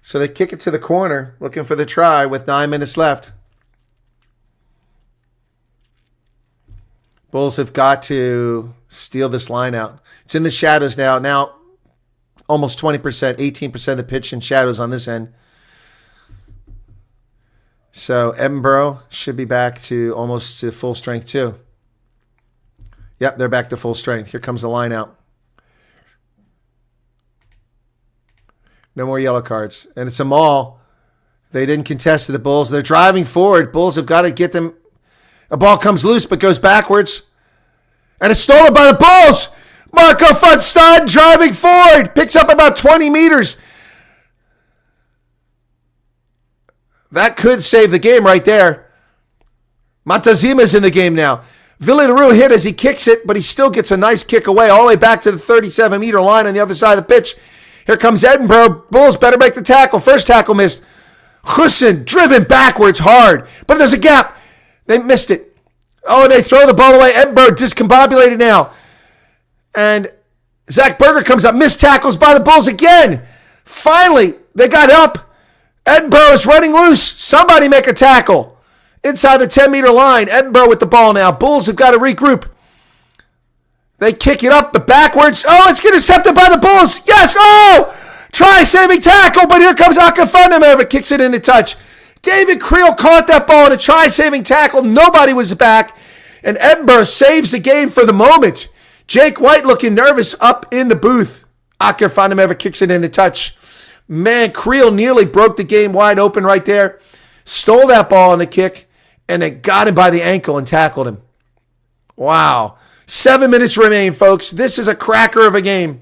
So they kick it to the corner, looking for the try with 9 minutes left. Bulls have got to steal this line out. It's in the shadows now. Now, almost 20%, 18% of the pitch in shadows on this end. So Edinburgh should be back to almost to full strength too. Yep, they're back to full strength. Here comes the line out. No more yellow cards. And it's a maul. They didn't contest to the Bulls. They're driving forward. Bulls have got to get them. A ball comes loose but goes backwards. And it's stolen by the Bulls. Marco van Staden driving forward. Picks up about 20 meters. That could save the game right there. Montezima's in the game now. Villarreal hit as he kicks it, but he still gets a nice kick away all the way back to the 37-meter line on the other side of the pitch. Here comes Edinburgh. Bulls better make the tackle. First tackle missed. Hussein driven backwards hard. But there's a gap. They missed it. Oh, and they throw the ball away. Edinburgh discombobulated now. And Zach Berger comes up. Missed tackles by the Bulls again. Finally, they got up. Edinburgh is running loose. Somebody make a tackle. Inside the 10-meter line. Edinburgh with the ball now. Bulls have got to regroup. They kick it up, but backwards. Oh, it's intercepted by the Bulls. Yes. Oh, try-saving tackle, but here comes Akafanameva. Kicks it into touch. David Creel caught that ball in a try-saving tackle. Nobody was back, and Edinburgh saves the game for the moment. Jake White looking nervous up in the booth. Akafanameva kicks it into touch. Man, Creel nearly broke the game wide open right there. Stole that ball on the kick, and they got him by the ankle and tackled him. Wow. 7 minutes remain, folks. This is a cracker of a game.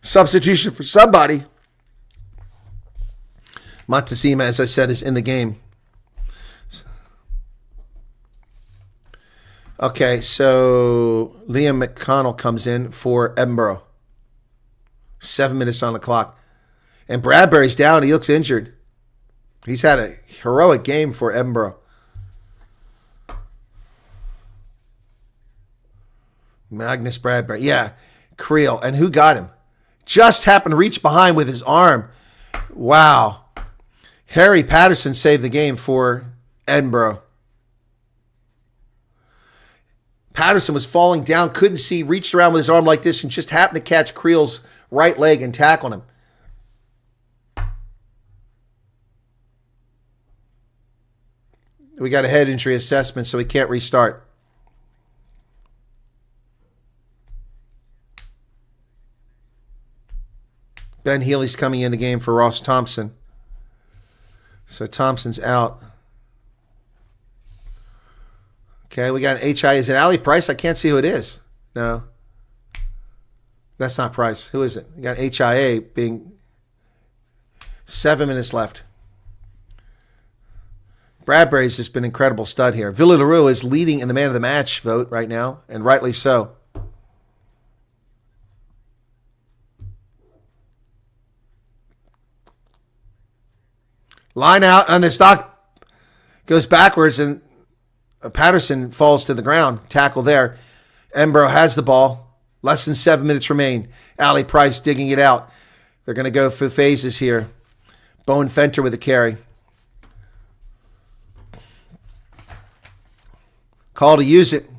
Substitution for somebody. Montezuma, as I said, is in the game. Okay, so Liam McConnell comes in for Edinburgh. 7 minutes on the clock. And Bradbury's down. He looks injured. He's had a heroic game for Edinburgh. Magnus Bradbury. Yeah, Creel. And who got him? Just happened to reach behind with his arm. Wow. Harry Patterson saved the game for Edinburgh. Patterson was falling down, couldn't see, reached around with his arm like this and just happened to catch Creel's right leg and tackle him. We got a head injury assessment, so we can't restart. Ben Healy's coming in the game for Ross Thompson. So Thompson's out. Okay, we got an HI. Is it Ali Price? I can't see who it is. No. That's not Price. Who is it? We got an HIA being 7 minutes left. Bradbury's just been an incredible stud here. Villarreal is leading in the man of the match vote right now, and rightly so. Line out, and the stock goes backwards, and Patterson falls to the ground. Tackle there. Edinburgh has the ball. Less than 7 minutes remain. Ali Price digging it out. They're going to go for phases here. Bone Fenter with a carry. Call to use it.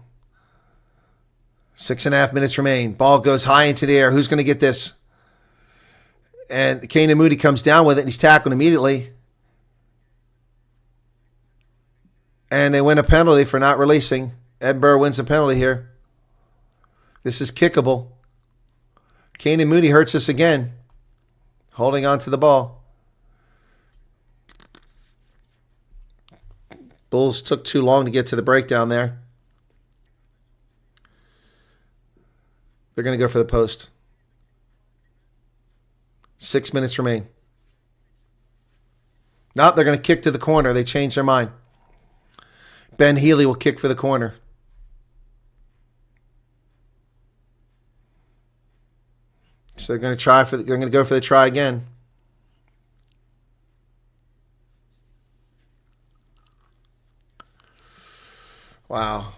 6.5 minutes remain. Ball goes high into the air. Who's going to get this? And Kane Moody comes down with it, and he's tackled immediately. And they win a penalty for not releasing. Edinburgh wins a penalty here. This is kickable. Kane Moody hurts us again. Holding on to the ball. Bulls took too long to get to the breakdown there. They're going to go for the post. 6 minutes remain. No, they're going to kick to the corner. They changed their mind. Ben Healy will kick for the corner. So they're going to go for the try again. Wow.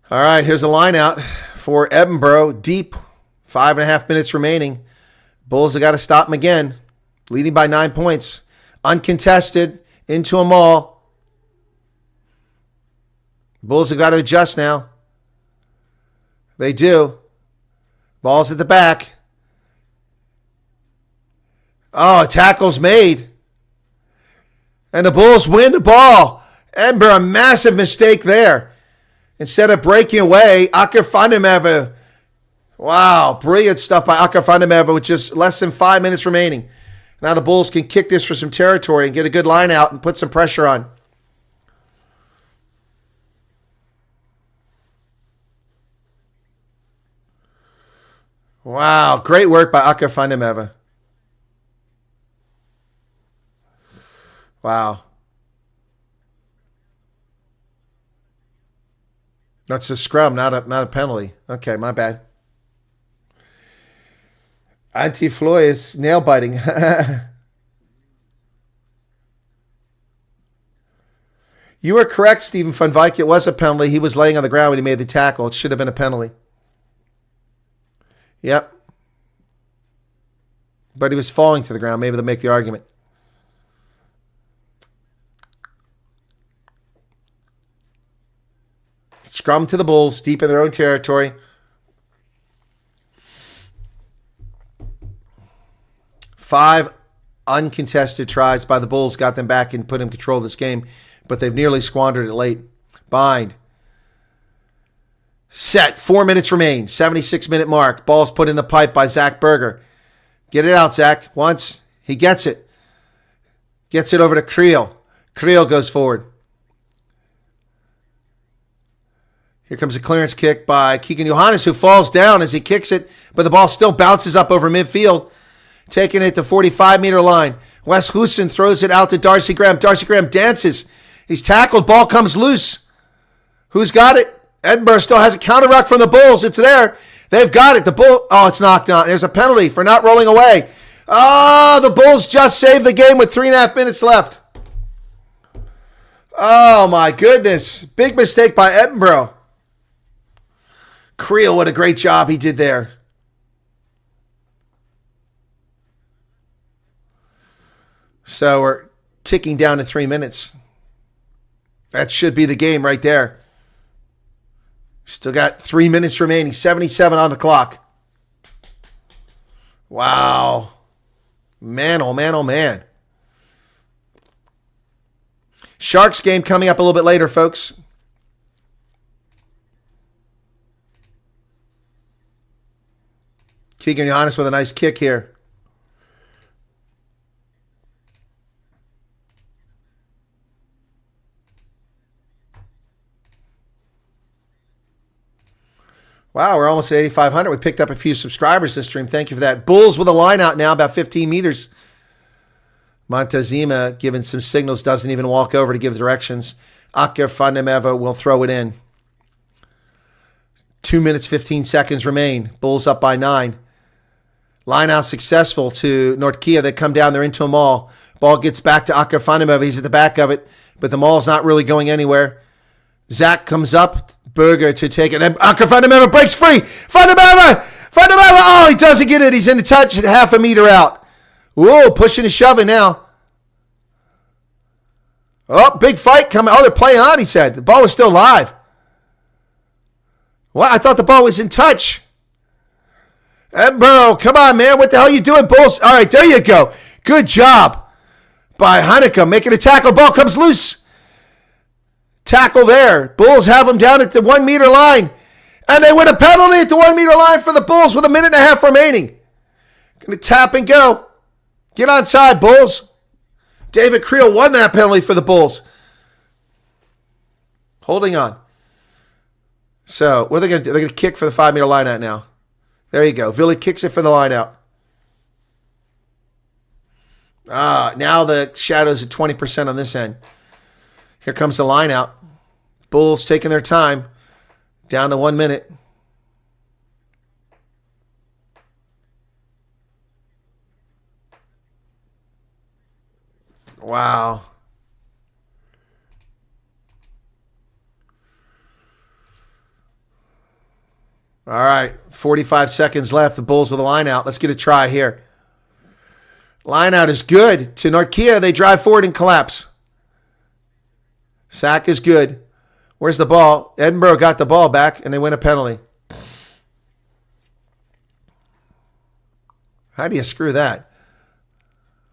All right, here's a line out for Edinburgh. Deep, 5.5 minutes remaining. Bulls have got to stop them again. Leading by 9 points. Uncontested, into a maul. Bulls have got to adjust now. They do. Ball's at the back. Oh, tackle's made. And the Bulls win the ball. Edinburgh, a massive mistake there. Instead of breaking away, Akker Vandemever. Wow, brilliant stuff by Akker Vandemever with just less than 5 minutes remaining. Now the Bulls can kick this for some territory and get a good line out and put some pressure on. Wow, great work by Akker Vandemever. Wow. That's a scrum, not a penalty. Okay, my bad. Anti-Floy is nail biting. You were correct, Stephen Van Vyk. It was a penalty. He was laying on the ground when he made the tackle. It should have been a penalty. Yep. But he was falling to the ground. Maybe they'll make the argument. Scrum to the Bulls, deep in their own territory. Five uncontested tries by the Bulls got them back and put in control of this game, but they've nearly squandered it late. Bind. Set. 4 minutes remain. 76-minute mark. Ball's put in the pipe by Zach Berger. Get it out, Zach. Once. He gets it. Gets it over to Creel. Creel goes forward. Here comes a clearance kick by Keegan Johannes, who falls down as he kicks it, but the ball still bounces up over midfield, taking it to 45-meter line. Wes Houston throws it out to Darcy Graham. Darcy Graham dances. He's tackled. Ball comes loose. Who's got it? Edinburgh still has a counter ruck from the Bulls. It's there. They've got it. Oh, it's knocked on. There's a penalty for not rolling away. Oh, the Bulls just saved the game with 3.5 minutes left. Oh, my goodness. Big mistake by Edinburgh. Creel, what a great job he did there. So we're ticking down to 3 minutes. That should be the game right there. Still got 3 minutes remaining. 77 on the clock. Wow. Man, oh man, oh man. Sharks game coming up a little bit later, folks. Keegan Johannes with a nice kick here. Wow, we're almost at 8,500. We picked up a few subscribers this stream. Thank you for that. Bulls with a line out now, about 15 meters. Montezuma giving some signals, doesn't even walk over to give directions. Akker Fandemeva will throw it in. 2 minutes, 15 seconds remain. Bulls up by 9. Line out successful to Nordkia. They come down. They're into a maul. Ball gets back to Akker Fandemeva. He's at the back of it, but the maul's not really going anywhere. Zach comes up. Berger to take it. And Akker Fandemeva breaks free. Fandemeva! Oh, he doesn't get it. He's in the touch at half a meter out. Whoa, pushing and shoving now. Oh, big fight coming. Oh, they're playing on, he said. The ball was still live. What? I thought the ball was in touch. Edinburgh, come on, man. What the hell are you doing, Bulls? All right, there you go. Good job by Hanneke making a tackle. Ball comes loose. Tackle there. Bulls have him down at the 1 meter line. And they win a penalty at the 1 meter line for the Bulls with a minute and a half remaining. Going to tap and go. Get onside, Bulls. David Creel won that penalty for the Bulls. Holding on. So, what are they going to do? They're going to kick for the 5 meter line out now. There you go. Vili kicks it for the line out. Now the shadow's at 20% on this end. Here comes the line out. Bulls taking their time. Down to 1 minute. Wow. All right, 45 seconds left. The Bulls with a line out. Let's get a try here. Line out is good. To Nordkia, they drive forward and collapse. Sack is good. Where's the ball? Edinburgh got the ball back, and they win a penalty. How do you screw that?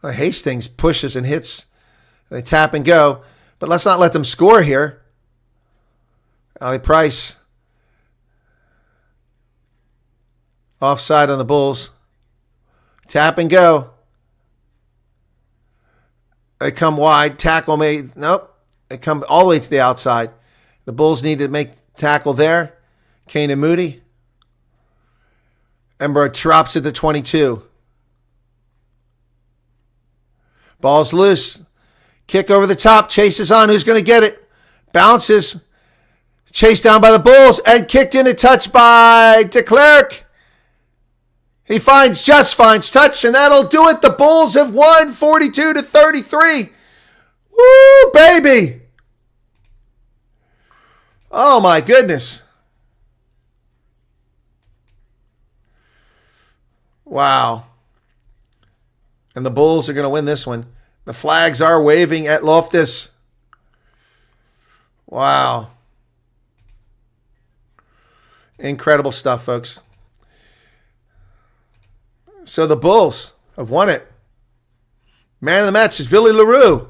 Well, Hastings pushes and hits. They tap and go. But let's not let them score here. Ali Price. Offside on the Bulls. Tap and go. They come wide. Tackle made. Nope. They come all the way to the outside. The Bulls need to make tackle there. Kane and Moody. Edinburgh drops at the 22. Ball's loose. Kick over the top. Chases on. Who's going to get it? Bounces. Chased down by the Bulls and kicked in a touch by de Klerk. He just finds touch, and that'll do it. The Bulls have won 42-33. Woo, baby. Oh, my goodness. Wow. And the Bulls are going to win this one. The flags are waving at Loftus. Wow. Incredible stuff, folks. So the Bulls have won it. Man of the match is Vili LaRue.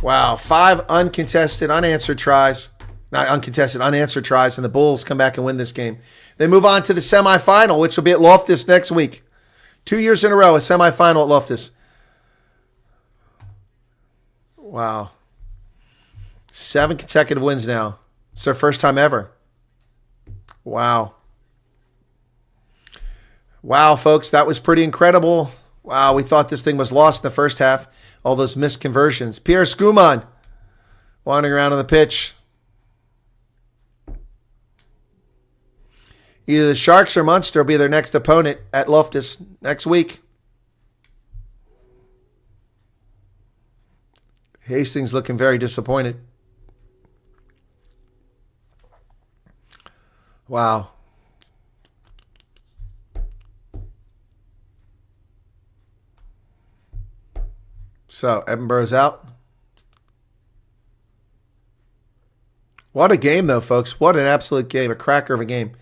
Wow, 5 unanswered tries. Not uncontested, unanswered tries, and the Bulls come back and win this game. They move on to the semifinal, which will be at Loftus next week. 2 years in a row, a semifinal at Loftus. Wow. 7 consecutive wins now. It's their first time ever. Wow. Wow, folks, that was pretty incredible. Wow, we thought this thing was lost in the first half. All those missed conversions. Pierre Schumann wandering around on the pitch. Either the Sharks or Munster will be their next opponent at Loftus next week. Hastings looking very disappointed. Wow. So, Edinburgh's out. What a game, though, folks. What an absolute game. A cracker of a game.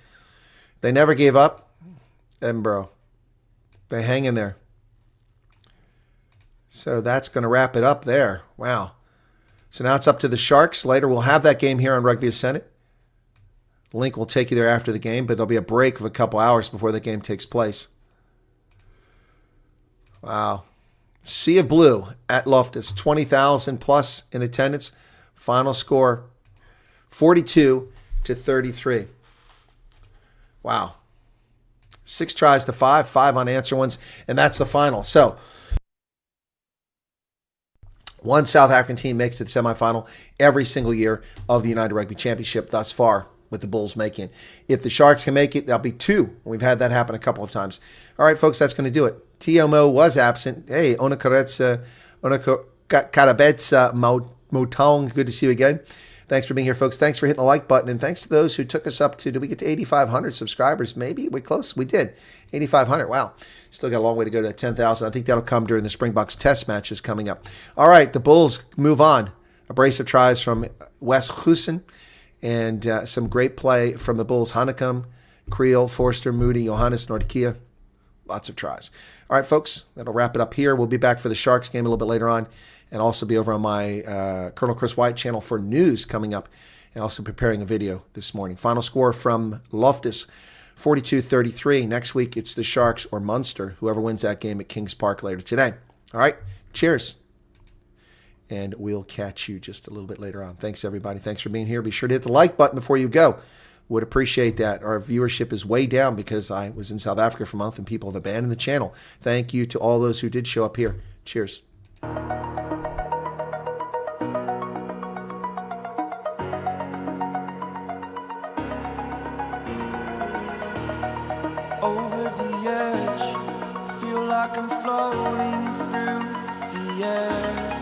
They never gave up. Edinburgh. They hang in there. So that's going to wrap it up there. Wow. So now it's up to the Sharks. Later we'll have that game here on Rugby Ascendant. The link will take you there after the game, but there'll be a break of a couple hours before the game takes place. Wow. Sea of Blue at Loftus. 20,000 plus in attendance. Final score 42-33. Wow. 6 tries to 5, 5 unanswered ones, and that's the final. So, one South African team makes it to the semifinal every single year of the United Rugby Championship thus far, with the Bulls making it. If the Sharks can make it, there'll be 2. We've had that happen a couple of times. All right, folks, that's going to do it. TMO was absent. Hey, Onakarabetsa Motong, good to see you again. Thanks for being here, folks. Thanks for hitting the like button. And thanks to those who took us up to, did we get to 8,500 subscribers? Maybe? We're close? We did. 8,500. Wow. Still got a long way to go to that 10,000. I think that'll come during the Springboks test matches coming up. All right. The Bulls move on. A brace of tries from Wes Goosen and some great play from the Bulls. Hanekom, Creel, Forster, Moody, Johannes, Nordkia. Lots of tries. All right, folks. That'll wrap it up here. We'll be back for the Sharks game a little bit later on. And also be over on my Colonel Chris Wyatt channel for news coming up. And also preparing a video this morning. Final score from Loftus, 42-33. Next week, it's the Sharks or Munster, whoever wins that game at Kings Park later today. All right, cheers. And we'll catch you just a little bit later on. Thanks, everybody. Thanks for being here. Be sure to hit the like button before you go. Would appreciate that. Our viewership is way down because I was in South Africa for a month and people have abandoned the channel. Thank you to all those who did show up here. Cheers. Over the edge, feel like I'm floating through the air.